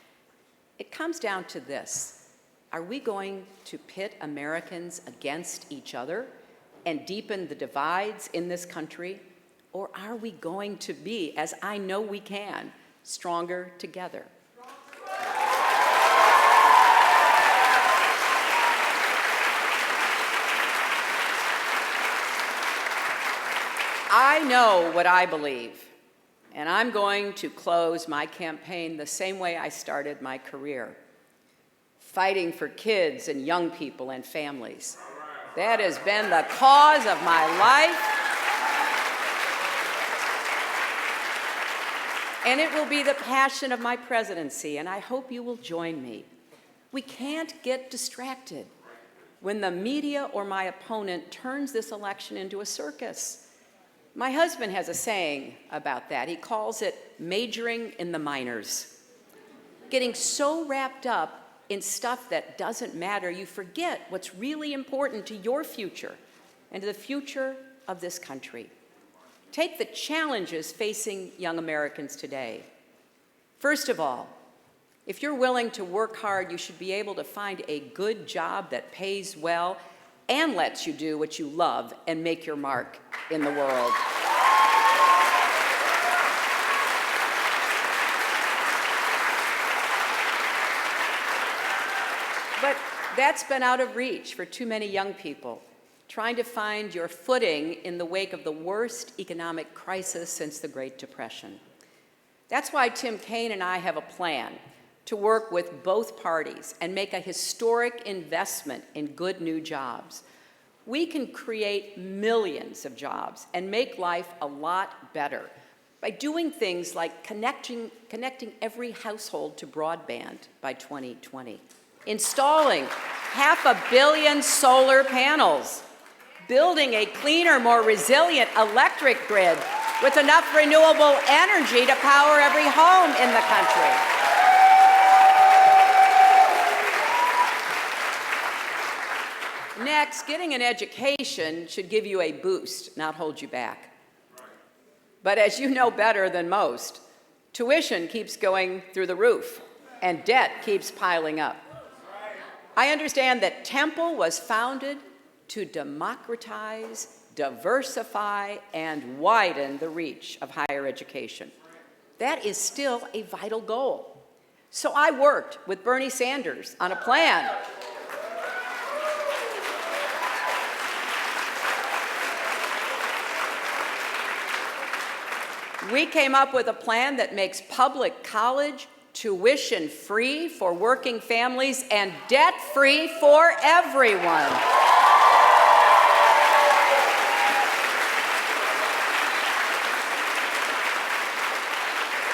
It comes down to this. Are we going to pit Americans against each other and deepen the divides in this country? Or are we going to be, as I know we can, stronger together? I know what I believe, and I'm going to close my campaign the same way I started my career, fighting for kids and young people and families. That has been the cause of my life, and it will be the passion of my presidency, and I hope you will join me. We can't get distracted when the media or my opponent turns this election into a circus. My husband has a saying about that. He calls it majoring in the minors. Getting so wrapped up in stuff that doesn't matter, you forget what's really important to your future and to the future of this country. Take the challenges facing young Americans today. First of all, if you're willing to work hard, you should be able to find a good job that pays well and lets you do what you love and make your mark in the world. But that's been out of reach for too many young people, trying to find your footing in the wake of the worst economic crisis since the Great Depression. That's why Tim Kaine and I have a plan to work with both parties and make a historic investment in good new jobs. We can create millions of jobs and make life a lot better by doing things like connecting every household to broadband by 2020, installing 500 million solar panels, building a cleaner, more resilient electric grid with enough renewable energy to power every home in the country. Next, getting an education should give you a boost, not hold you back. But as you know better than most, tuition keeps going through the roof and debt keeps piling up. I understand that Temple was founded to democratize, diversify, and widen the reach of higher education. That is still a vital goal. So I worked with Bernie Sanders on a plan We came up with a plan that makes public college tuition-free for working families and debt-free for everyone.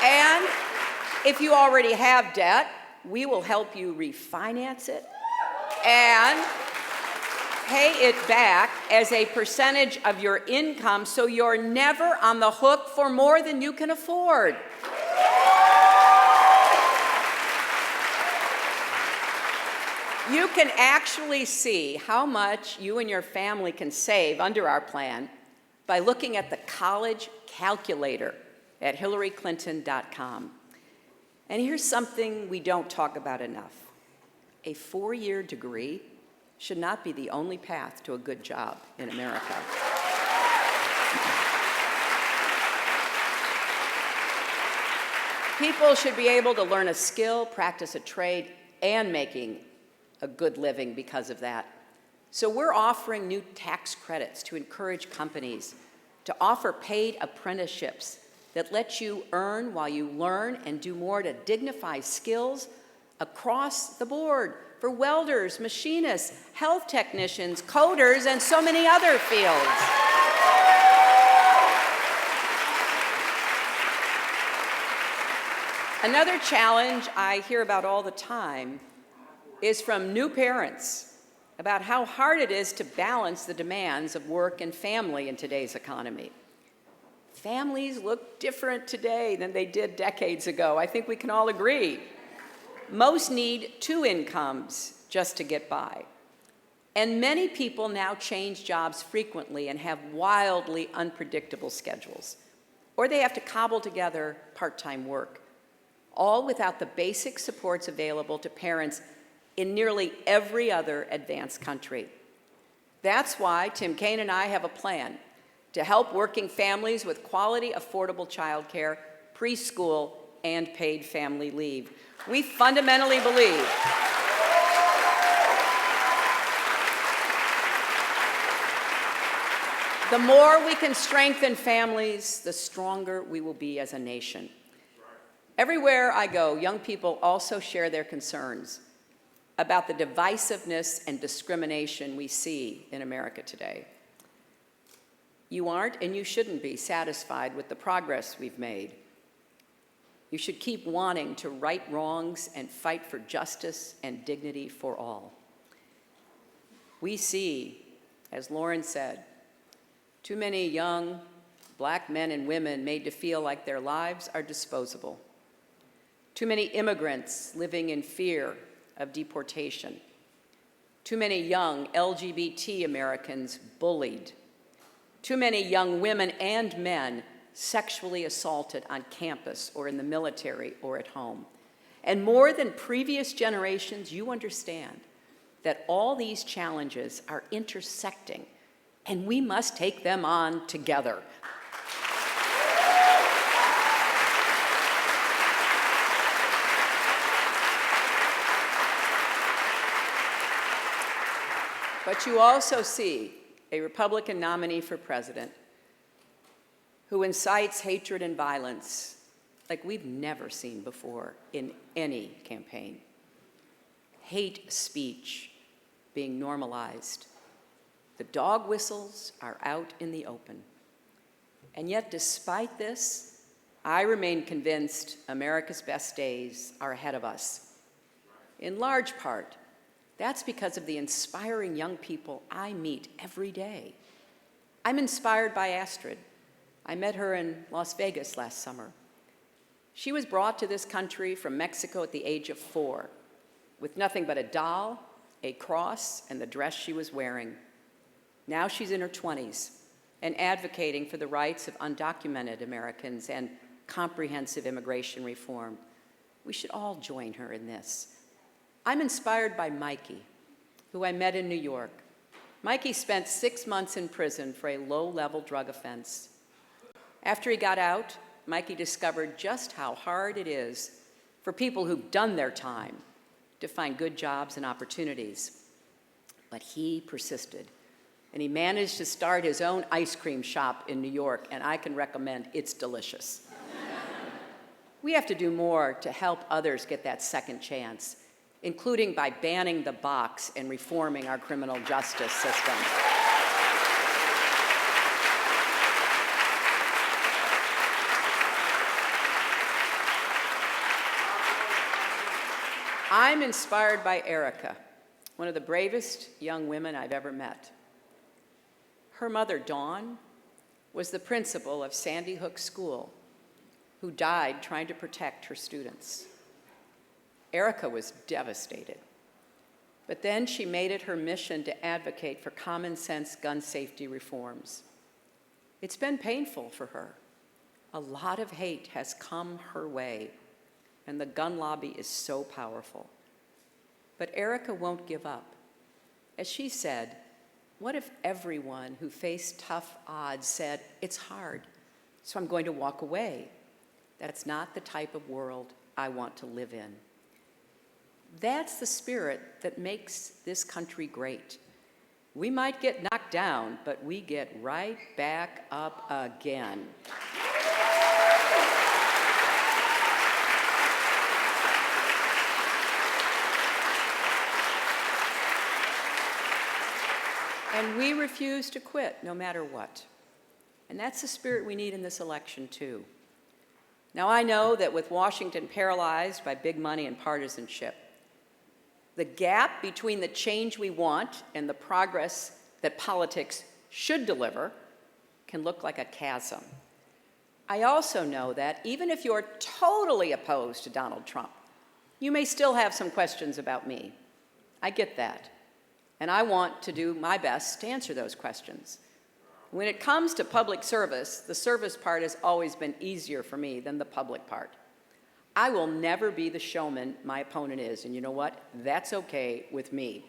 And if you already have debt, we will help you refinance it and pay it back as a percentage of your income so you're never on the hook for more than you can afford. You can actually see how much you and your family can save under our plan by looking at the college calculator at hillaryclinton.com. And here's something we don't talk about enough. A 4-year degree should not be the only path to a good job in America. People should be able to learn a skill, practice a trade, and making a good living because of that. So we're offering new tax credits to encourage companies to offer paid apprenticeships that let you earn while you learn and do more to dignify skills across the board for welders, machinists, health technicians, coders, and so many other fields. Another challenge I hear about all the time is from new parents about how hard it is to balance the demands of work and family in today's economy. Families look different today than they did decades ago. I think we can all agree. Most need 2 incomes just to get by. And many people now change jobs frequently and have wildly unpredictable schedules. Or they have to cobble together part-time work, all without the basic supports available to parents in nearly every other advanced country. That's why Tim Kaine and I have a plan to help working families with quality, affordable childcare, preschool, and paid family leave. We fundamentally believe The more we can strengthen families, the stronger we will be as a nation. Everywhere I go, young people also share their concerns about the divisiveness and discrimination we see in America today. You aren't and you shouldn't be satisfied with the progress we've made. You should keep wanting to right wrongs and fight for justice and dignity for all. We see, as Lauren said, too many young black men and women made to feel like their lives are disposable. Too many immigrants living in fear of deportation. Too many young LGBT Americans bullied. Too many young women and men sexually assaulted on campus or in the military or at home. And more than previous generations, you understand that all these challenges are intersecting, and we must take them on together. But you also see a Republican nominee for president who incites hatred and violence like we've never seen before in any campaign. Hate speech being normalized. The dog whistles are out in the open. And yet, despite this, I remain convinced America's best days are ahead of us. In large part, that's because of the inspiring young people I meet every day. I'm inspired by Astrid. I met her in Las Vegas last summer. She was brought to this country from Mexico at the age of 4, with nothing but a doll, a cross, and the dress she was wearing. Now she's in her 20s and advocating for the rights of undocumented Americans and comprehensive immigration reform. We should all join her in this. I'm inspired by Mikey, who I met in New York. Mikey spent 6 months in prison for a low-level drug offense. After he got out, Mikey discovered just how hard it is for people who've done their time to find good jobs and opportunities. But he persisted, and he managed to start his own ice cream shop in New York, and I can recommend it's delicious. We have to do more to help others get that second chance, including by banning the box and reforming our criminal justice system. I'm inspired by Erica, one of the bravest young women I've ever met. Her mother, Dawn, was the principal of Sandy Hook School, who died trying to protect her students. Erica was devastated, but then she made it her mission to advocate for common sense gun safety reforms. It's been painful for her. A lot of hate has come her way, and the gun lobby is so powerful. But Erica won't give up. As she said, what if everyone who faced tough odds said, it's hard, so I'm going to walk away? That's not the type of world I want to live in. That's the spirit that makes this country great. We might get knocked down, but we get right back up again. And we refuse to quit no matter what. And that's the spirit we need in this election, too. Now, I know that with Washington paralyzed by big money and partisanship, the gap between the change we want and the progress that politics should deliver can look like a chasm. I also know that even if you're totally opposed to Donald Trump, you may still have some questions about me. I get that. And I want to do my best to answer those questions. When it comes to public service, the service part has always been easier for me than the public part. I will never be the showman my opponent is, and you know what? That's okay with me.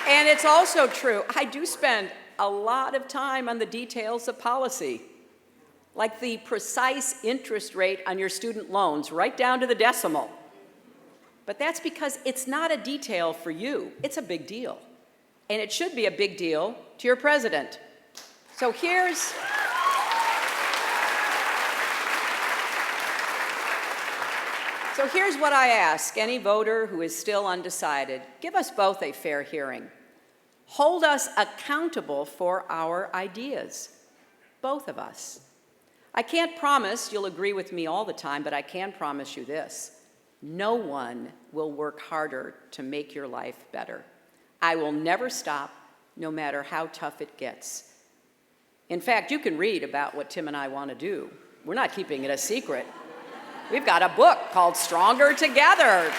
And it's also true, I do spend a lot of time on the details of policy. like the precise interest rate on your student loans, right down to the decimal. But that's because it's not a detail for you, it's a big deal. And it should be a big deal to your president. So here's what I ask any voter who is still undecided. Give us both a fair hearing. Hold us accountable for our ideas, both of us. I can't promise you'll agree with me all the time, but I can promise you this. No one will work harder to make your life better. I will never stop, no matter how tough it gets. In fact, you can read about what Tim and I want to do. We're not keeping it a secret. We've got a book called Stronger Together.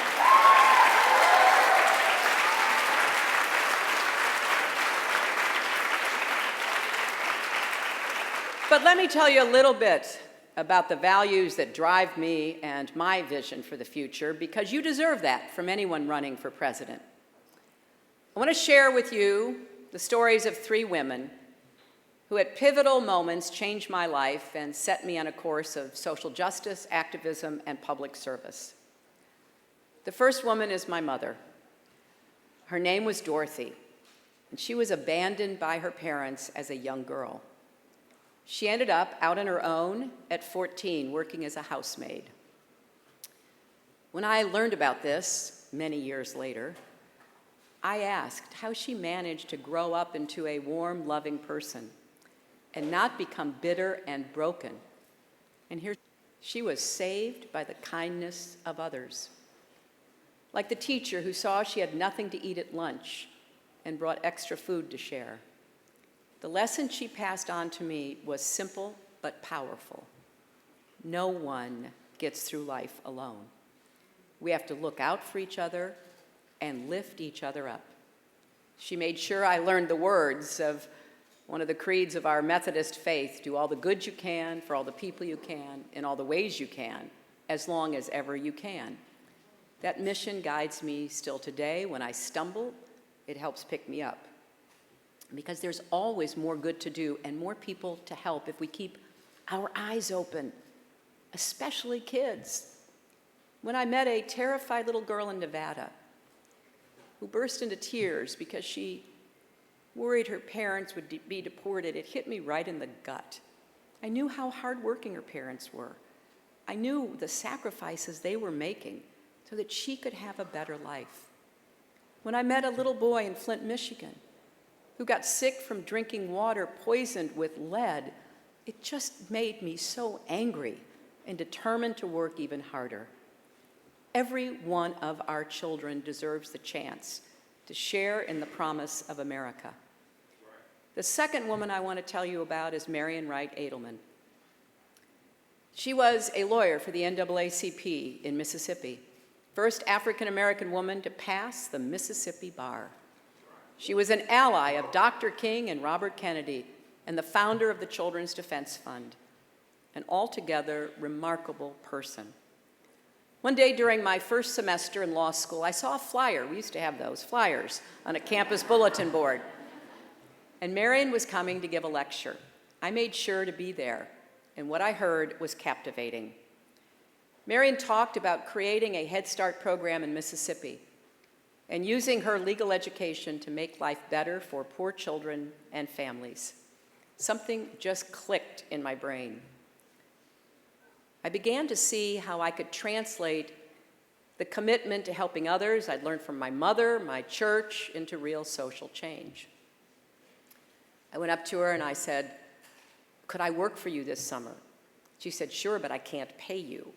But let me tell you a little bit about the values that drive me and my vision for the future, because you deserve that from anyone running for president. I want to share with you the stories of 3 women who at pivotal moments changed my life and set me on a course of social justice, activism, and public service. The first woman is my mother. Her name was Dorothy, and she was abandoned by her parents as a young girl. She ended up out on her own at 14, working as a housemaid. When I learned about this many years later, I asked how she managed to grow up into a warm, loving person and not become bitter and broken. And here she was saved by the kindness of others. Like the teacher who saw she had nothing to eat at lunch and brought extra food to share. The lesson she passed on to me was simple but powerful. No one gets through life alone. We have to look out for each other and lift each other up. She made sure I learned the words of one of the creeds of our Methodist faith: do all the good you can for all the people you can in all the ways you can, as long as ever you can. That mission guides me still today. When I stumble, it helps pick me up. Because there's always more good to do and more people to help if we keep our eyes open, especially kids. When I met a terrified little girl in Nevada who burst into tears because she worried her parents would be deported, it hit me right in the gut. I knew how hardworking her parents were. I knew the sacrifices they were making so that she could have a better life. When I met a little boy in Flint, Michigan, who got sick from drinking water poisoned with lead, it just made me so angry and determined to work even harder. Every one of our children deserves the chance to share in the promise of America. The second woman I want to tell you about is Marian Wright Edelman. She was a lawyer for the NAACP in Mississippi, first African-American woman to pass the Mississippi bar. She was an ally of Dr. King and Robert Kennedy and the founder of the Children's Defense Fund, an altogether remarkable person. One day during my first semester in law school, I saw a flyer. We used to have those flyers on a campus bulletin board. And Marian was coming to give a lecture. I made sure to be there, and what I heard was captivating. Marian talked about creating a Head Start program in Mississippi and using her legal education to make life better for poor children and families. Something just clicked in my brain. I began to see how I could translate the commitment to helping others I'd learned from my mother, my church, into real social change. I went up to her and I said, "Could I work for you this summer?" She said, "Sure, but I can't pay you."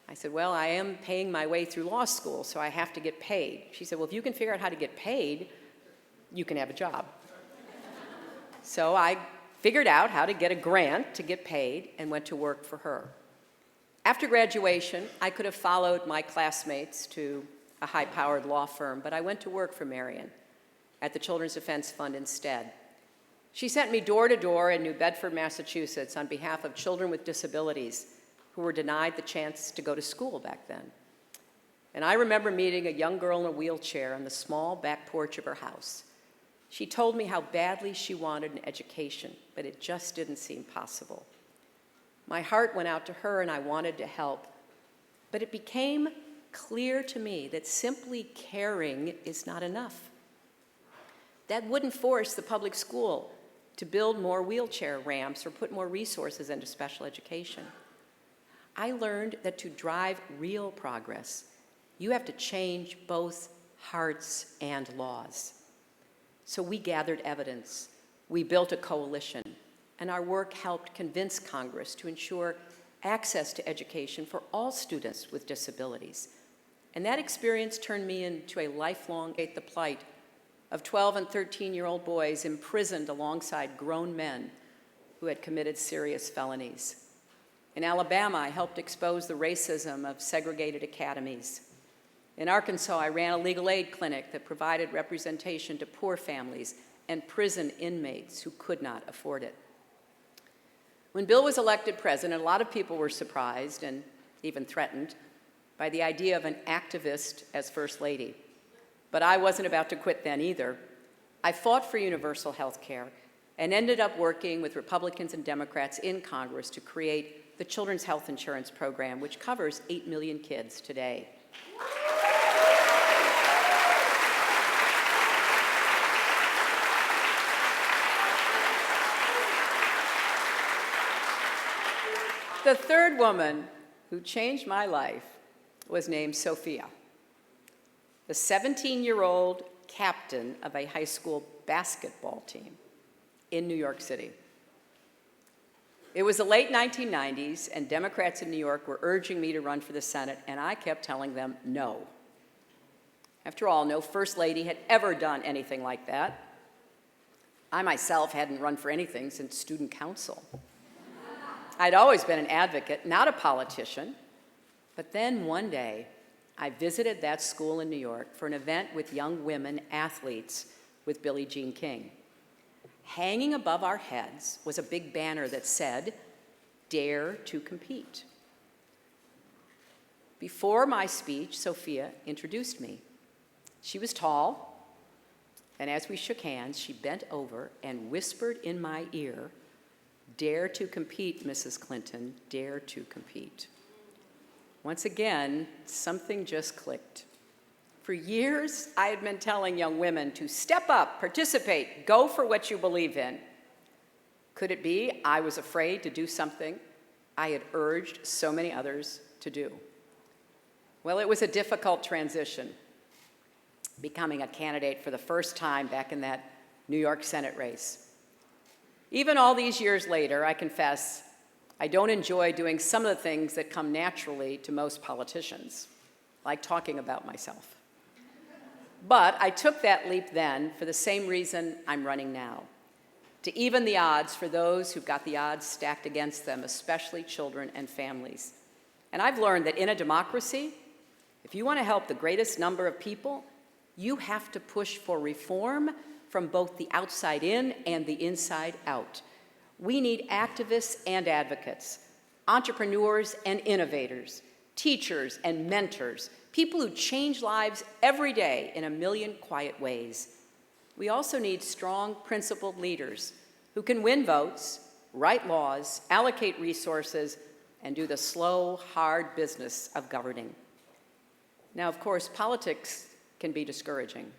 I said, "Well, I am paying my way through law school, so I have to get paid." She said, "Well, if you can figure out how to get paid, you can have a job." So I figured out how to get a grant to get paid and went to work for her. After graduation, I could have followed my classmates to a high-powered law firm, but I went to work for Marian at the Children's Defense Fund instead. She sent me door to door in New Bedford, Massachusetts on behalf of children with disabilities who were denied the chance to go to school back then. And I remember meeting a young girl in a wheelchair on the small back porch of her house. She told me how badly she wanted an education, but it just didn't seem possible. My heart went out to her and I wanted to help. But it became clear to me that simply caring is not enough. That wouldn't force the public school to build more wheelchair ramps or put more resources into special education. I learned that to drive real progress, you have to change both hearts and laws. So we gathered evidence, we built a coalition, and our work helped convince Congress to ensure access to education for all students with disabilities. And that experience turned me into a lifelong the plight of 12 and 13-year-old boys imprisoned alongside grown men who had committed serious felonies. In Alabama, I helped expose the racism of segregated academies. In Arkansas, I ran a legal aid clinic that provided representation to poor families and prison inmates who could not afford it. When Bill was elected president, a lot of people were surprised and even threatened by the idea of an activist as First Lady. But I wasn't about to quit then either. I fought for universal health care and ended up working with Republicans and Democrats in Congress to create the Children's Health Insurance Program, which covers 8 million kids today. The third woman who changed my life was named Sophia, the 17-year-old captain of a high school basketball team in New York City. It was the late 1990s, and Democrats in New York were urging me to run for the Senate, and I kept telling them no. After all, no First Lady had ever done anything like that. I myself hadn't run for anything since student council. I'd always been an advocate, not a politician. But then one day, I visited that school in New York for an event with young women athletes with Billie Jean King. Hanging above our heads was a big banner that said, "Dare to compete." Before my speech, Sophia introduced me. She was tall, and as we shook hands, she bent over and whispered in my ear, "Dare to compete, Mrs. Clinton, dare to compete." Once again, something just clicked. For years, I had been telling young women to step up, participate, go for what you believe in. Could it be I was afraid to do something I had urged so many others to do? Well, it was a difficult transition, becoming a candidate for the first time back in that New York Senate race. Even all these years later, I confess, I don't enjoy doing some of the things that come naturally to most politicians, like talking about myself. But I took that leap then for the same reason I'm running now, to even the odds for those who've got the odds stacked against them, especially children and families. And I've learned that in a democracy, if you want to help the greatest number of people, you have to push for reform from both the outside in and the inside out. We need activists and advocates, entrepreneurs and innovators, teachers and mentors, people who change lives every day in a million quiet ways. We also need strong, principled leaders who can win votes, write laws, allocate resources, and do the slow, hard business of governing. Now, of course, politics can be discouraging.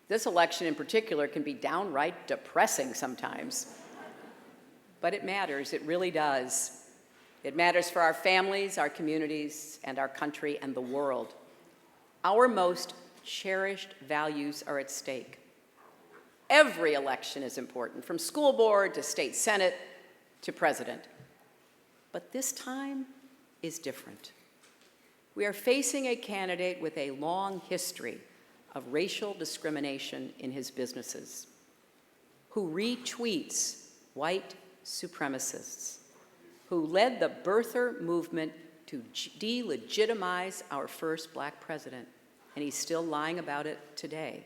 This election in particular can be downright depressing sometimes. But it matters, it really does. It matters for our families, our communities, and our country and the world. Our most cherished values are at stake. Every election is important, from school board to state senate to president. But this time is different. We are facing a candidate with a long history of racial discrimination in his businesses, who retweets white supremacists, who led the birther movement to delegitimize our first black president, and he's still lying about it today.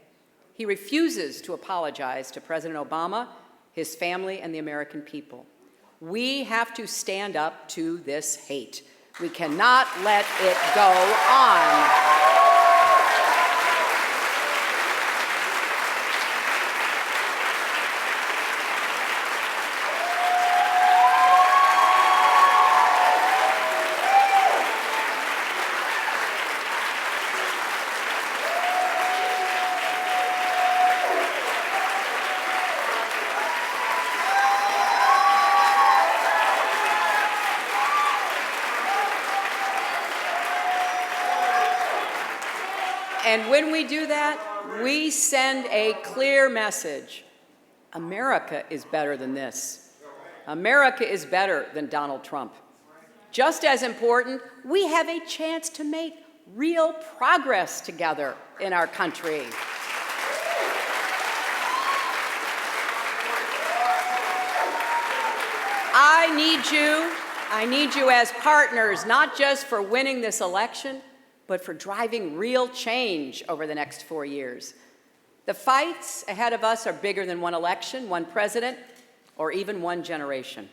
He refuses to apologize to President Obama, his family, and the American people. We have to stand up to this hate. We cannot let it go on. And when we do that, we send a clear message. America is better than this. America is better than Donald Trump. Just as important, we have a chance to make real progress together in our country. I need you as partners, not just for winning this election, but for driving real change over the next 4 years. The fights ahead of us are bigger than one election, one president, or even one generation.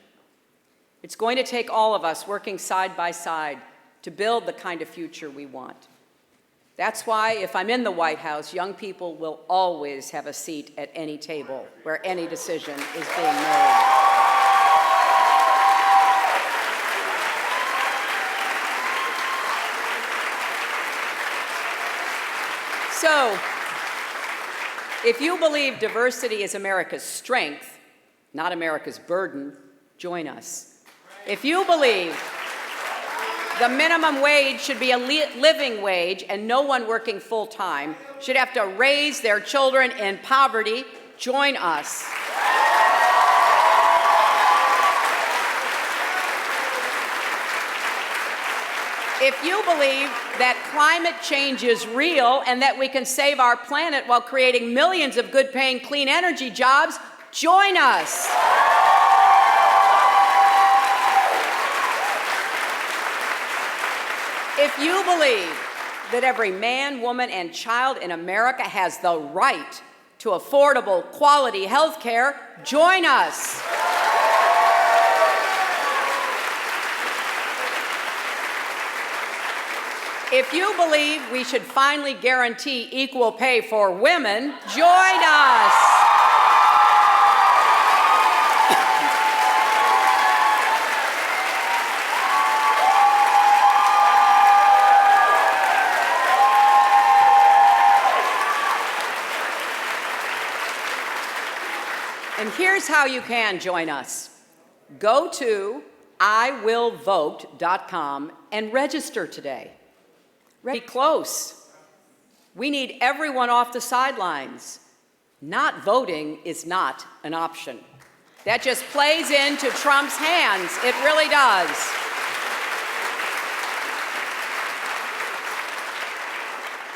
It's going to take all of us working side by side to build the kind of future we want. That's why, if I'm in the White House, young people will always have a seat at any table where any decision is being made. So, if you believe diversity is America's strength, not America's burden, join us. If you believe the minimum wage should be a living wage and no one working full-time should have to raise their children in poverty, join us. If you believe that climate change is real and that we can save our planet while creating millions of good-paying clean energy jobs, join us. If you believe that every man, woman, and child in America has the right to affordable, quality health care, join us. If you believe we should finally guarantee equal pay for women, join us. And here's how you can join us. Go to iwillvote.com and register today. Be close. We need everyone off the sidelines. Not voting is not an option. That just plays into Trump's hands. It really does.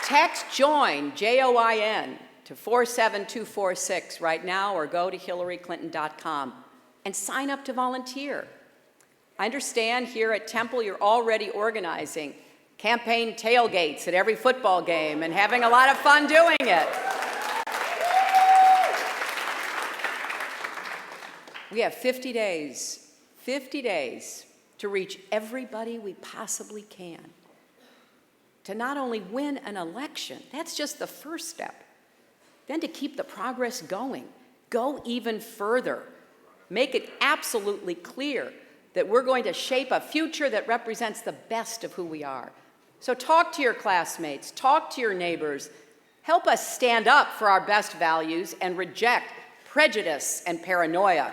Text JOIN, J-O-I-N, to 47246 right now, or go to hillaryclinton.com and sign up to volunteer. I understand here at Temple you're already organizing campaign tailgates at every football game and having a lot of fun doing it. We have 50 days to reach everybody we possibly can. To not only win an election, that's just the first step. Then to keep the progress going, go even further. Make it absolutely clear that we're going to shape a future that represents the best of who we are. So talk to your classmates, talk to your neighbors, help us stand up for our best values and reject prejudice and paranoia.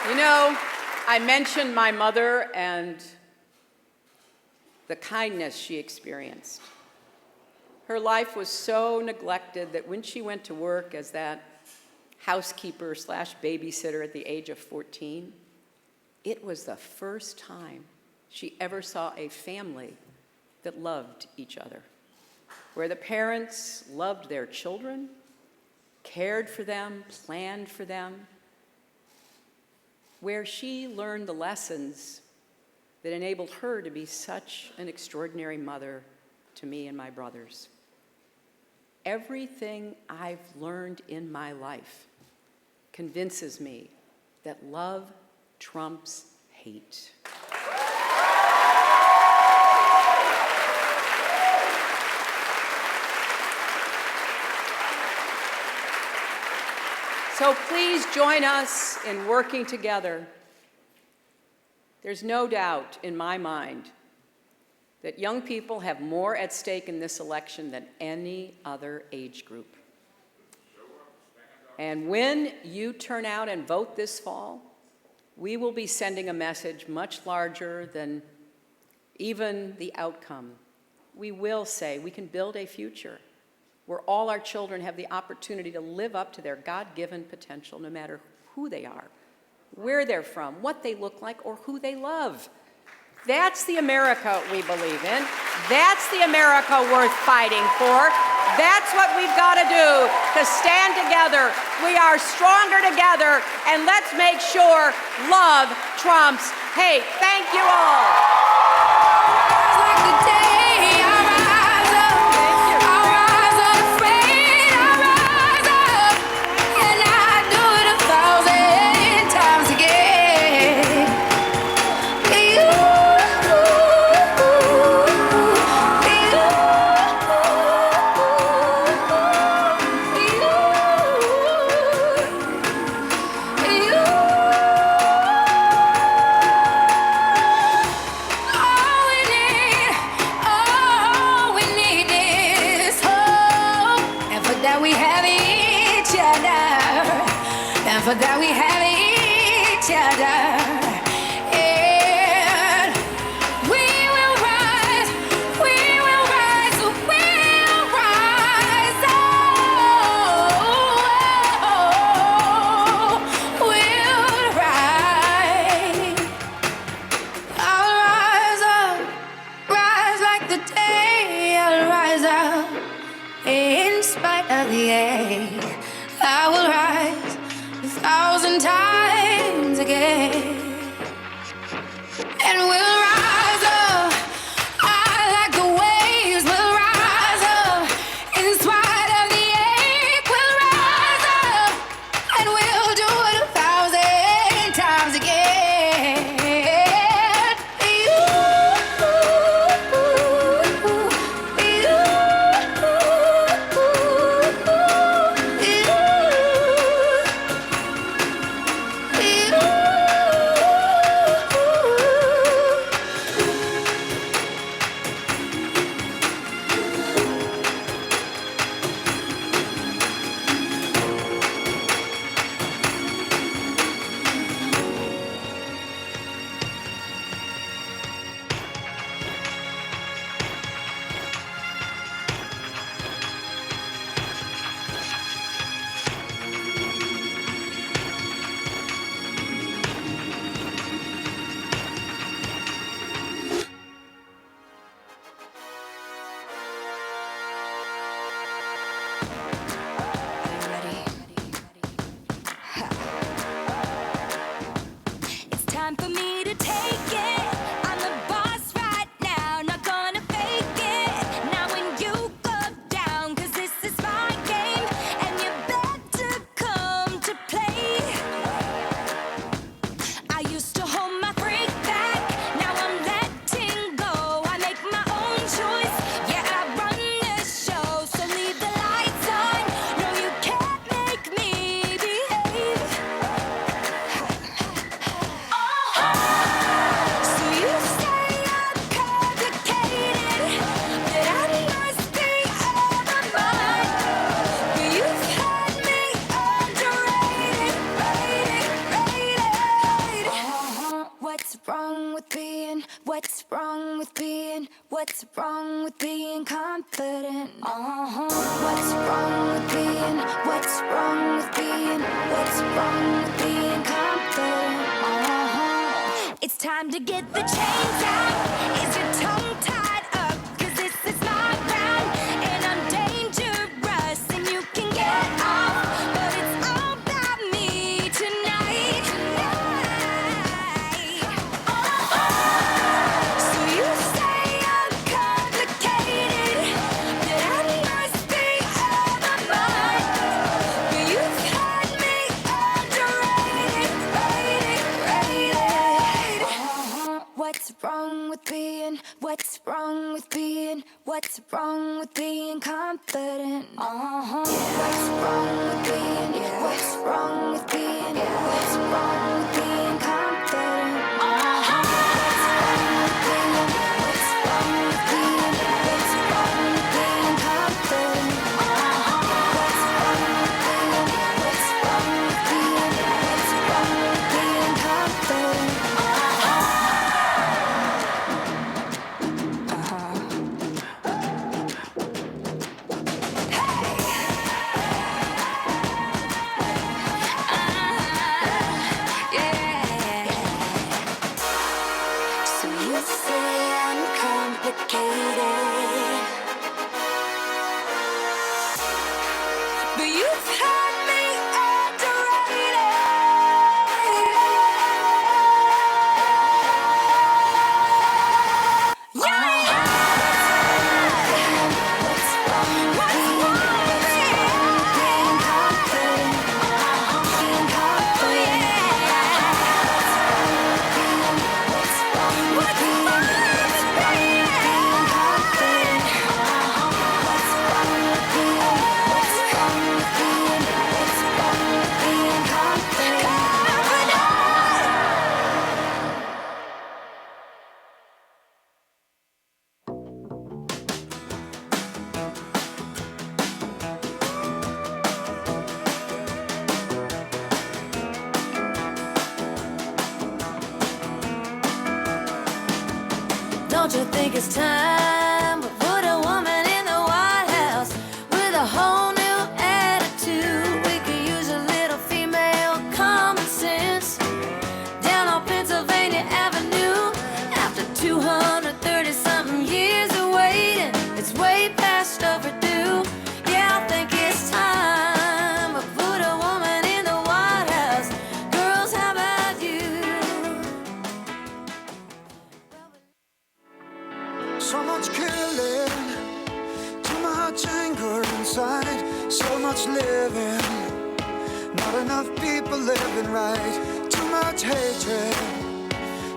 You know, I mentioned my mother and the kindness she experienced. Her life was so neglected that when she went to work as that housekeeper / babysitter at the age of 14, it was the first time she ever saw a family that loved each other, where the parents loved their children, cared for them, planned for them, where she learned the lessons that enabled her to be such an extraordinary mother to me and my brothers. Everything I've learned in my life convinces me that love trumps hate. So please join us in working together. There's no doubt in my mind that young people have more at stake in this election than any other age group. And when you turn out and vote this fall, we will be sending a message much larger than even the outcome. We will say we can build a future where all our children have the opportunity to live up to their God-given potential, no matter who they are, where they're from, what they look like, or who they love. That's the America we believe in. That's the America worth fighting for. That's what we've got to do to stand together. We are stronger together, and let's make sure love trumps hate. Thank you all. For that we have each other, and we will rise, we will rise, we'll rise, oh, we'll rise. I'll rise up, rise like the day, I'll rise up, in spite of the ache, I will rise 1,000 times again, and we'll rise up. I like the waves. We'll rise up in spite of the ache. We'll rise up, and we'll do it 1,000 times again. What's wrong with being confident? What's wrong with being? What's wrong with being? What's wrong with being confident? It's time to get the chains out. Is your tongue tied up? 'Cause this is my ground, and I'm dangerous, and you can get off. But it's all about me tonight. So you say I'm complicated, that I must be out of my mind. But you've had me underrated, rated. What's wrong with being? What's wrong with being? What's wrong with being confident? What's wrong with being? What's wrong with being? What's wrong with being confident? What's wrong with being? What's wrong with being? What's wrong with being confident? What's wrong with being? What's wrong with being? What's wrong with being confident? Don't you think it's time we put a woman in the White House with a whole new attitude? We could use a little female common sense down on Pennsylvania Avenue. After 230-something years of waiting, it's way past overdue. Yeah, I think it's time we put a woman in the White House. Girls, how about you? So much killing, too much anger inside, so much living, not enough people living right, too much hatred,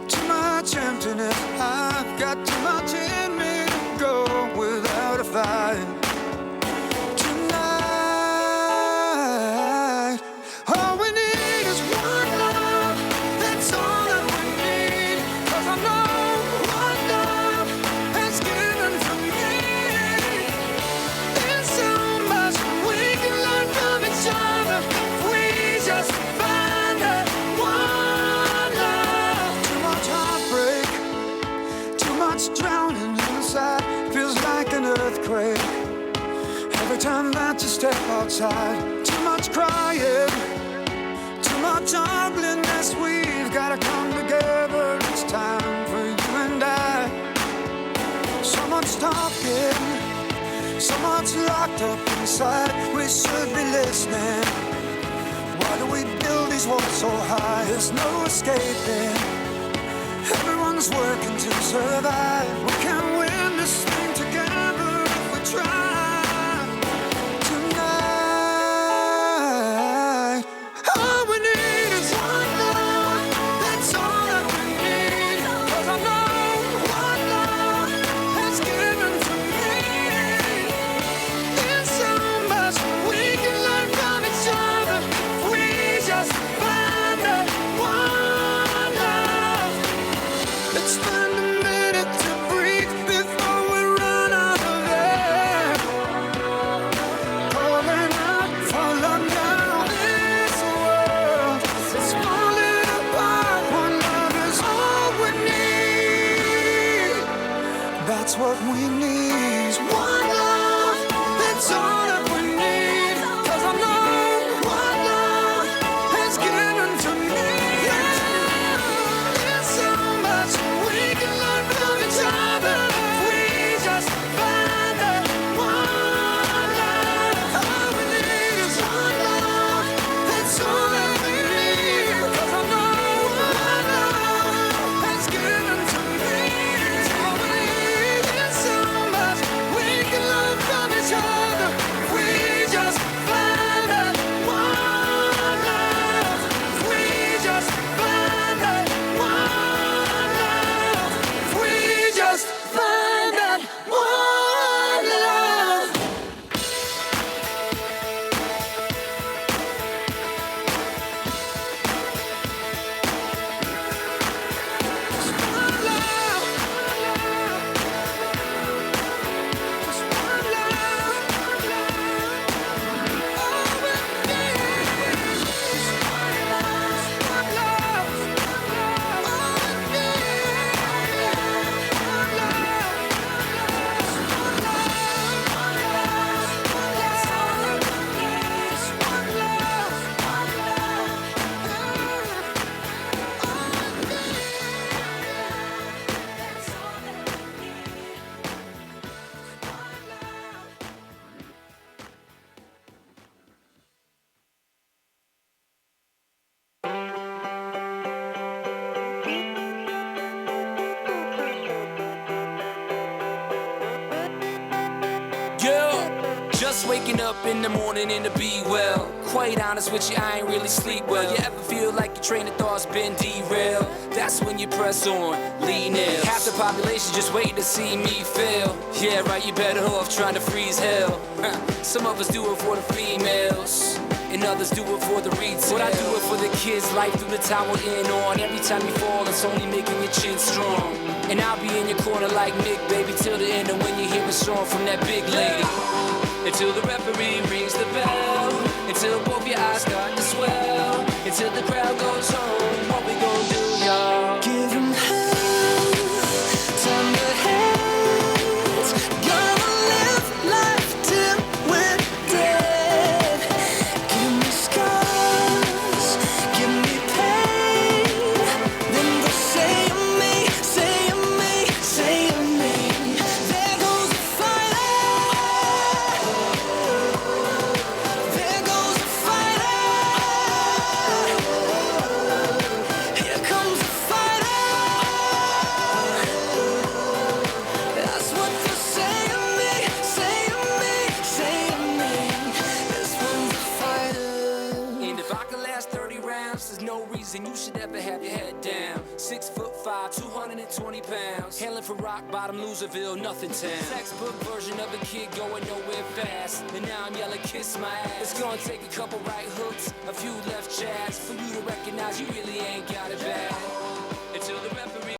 too much emptiness. I've got too much in me to go without a fight. Tonight, all we need is one love, that's all that we need, 'cause I know one love has given from me. There's so much we can learn from each other if we just find that one love. Too much heartbreak, too much drowning inside, feels like an earthquake every time that you step outside. Too much crying, too much ugliness. We've gotta come together. It's time for you and I. So much talking, so much locked up inside. We should be listening. Why do we build these walls so high? There's no escaping. Everyone's working to survive. We can win this thing together if we try. Tonight, all we need is one love. That's all that we need. 'Cause I know one love has given to me. There's so much we can learn from each other if we just find that one love. Let's find a minute to breathe before we run Just waking up in the morning and to be well. Quite honest with you, I ain't really sleep well. You ever feel like your train of thought's been derailed? That's when you press on, lean in. Half the population just waiting to see me fail. Yeah, right, you better off trying to freeze hell. Some of us do it for the females, and others do it for the retail. But I do it for the kids, life through the tower in on. Every time you fall, it's only making your chin strong. And I'll be in your corner like Nick, baby, till the end of when you hear a song from that big lady. Until the referee rings the bell, until both your eyes start to swell, until the crowd goes home. What we gonna do, y'all? Give 'em hell, turn your heads. Gonna live life till we're dead. Give me scars, give me pain. Then they'll say of me, say of me, say of me. There goes the fighter. There goes the fighter. Here comes the fighter. That's what they say of me, say of me, say of me. This one's the fighter. And if I can last 30 rounds, there's no reason you should ever have your head down. 6'5", 220 pounds. Hailing from rock bottom, Loserville, nothing town. Textbook version of a kid going nowhere fast. And now I'm yelling, kiss my ass. It's gonna take a couple right hooks, a few left jabs, for you to recognize you really ain't got it bad. Until the referee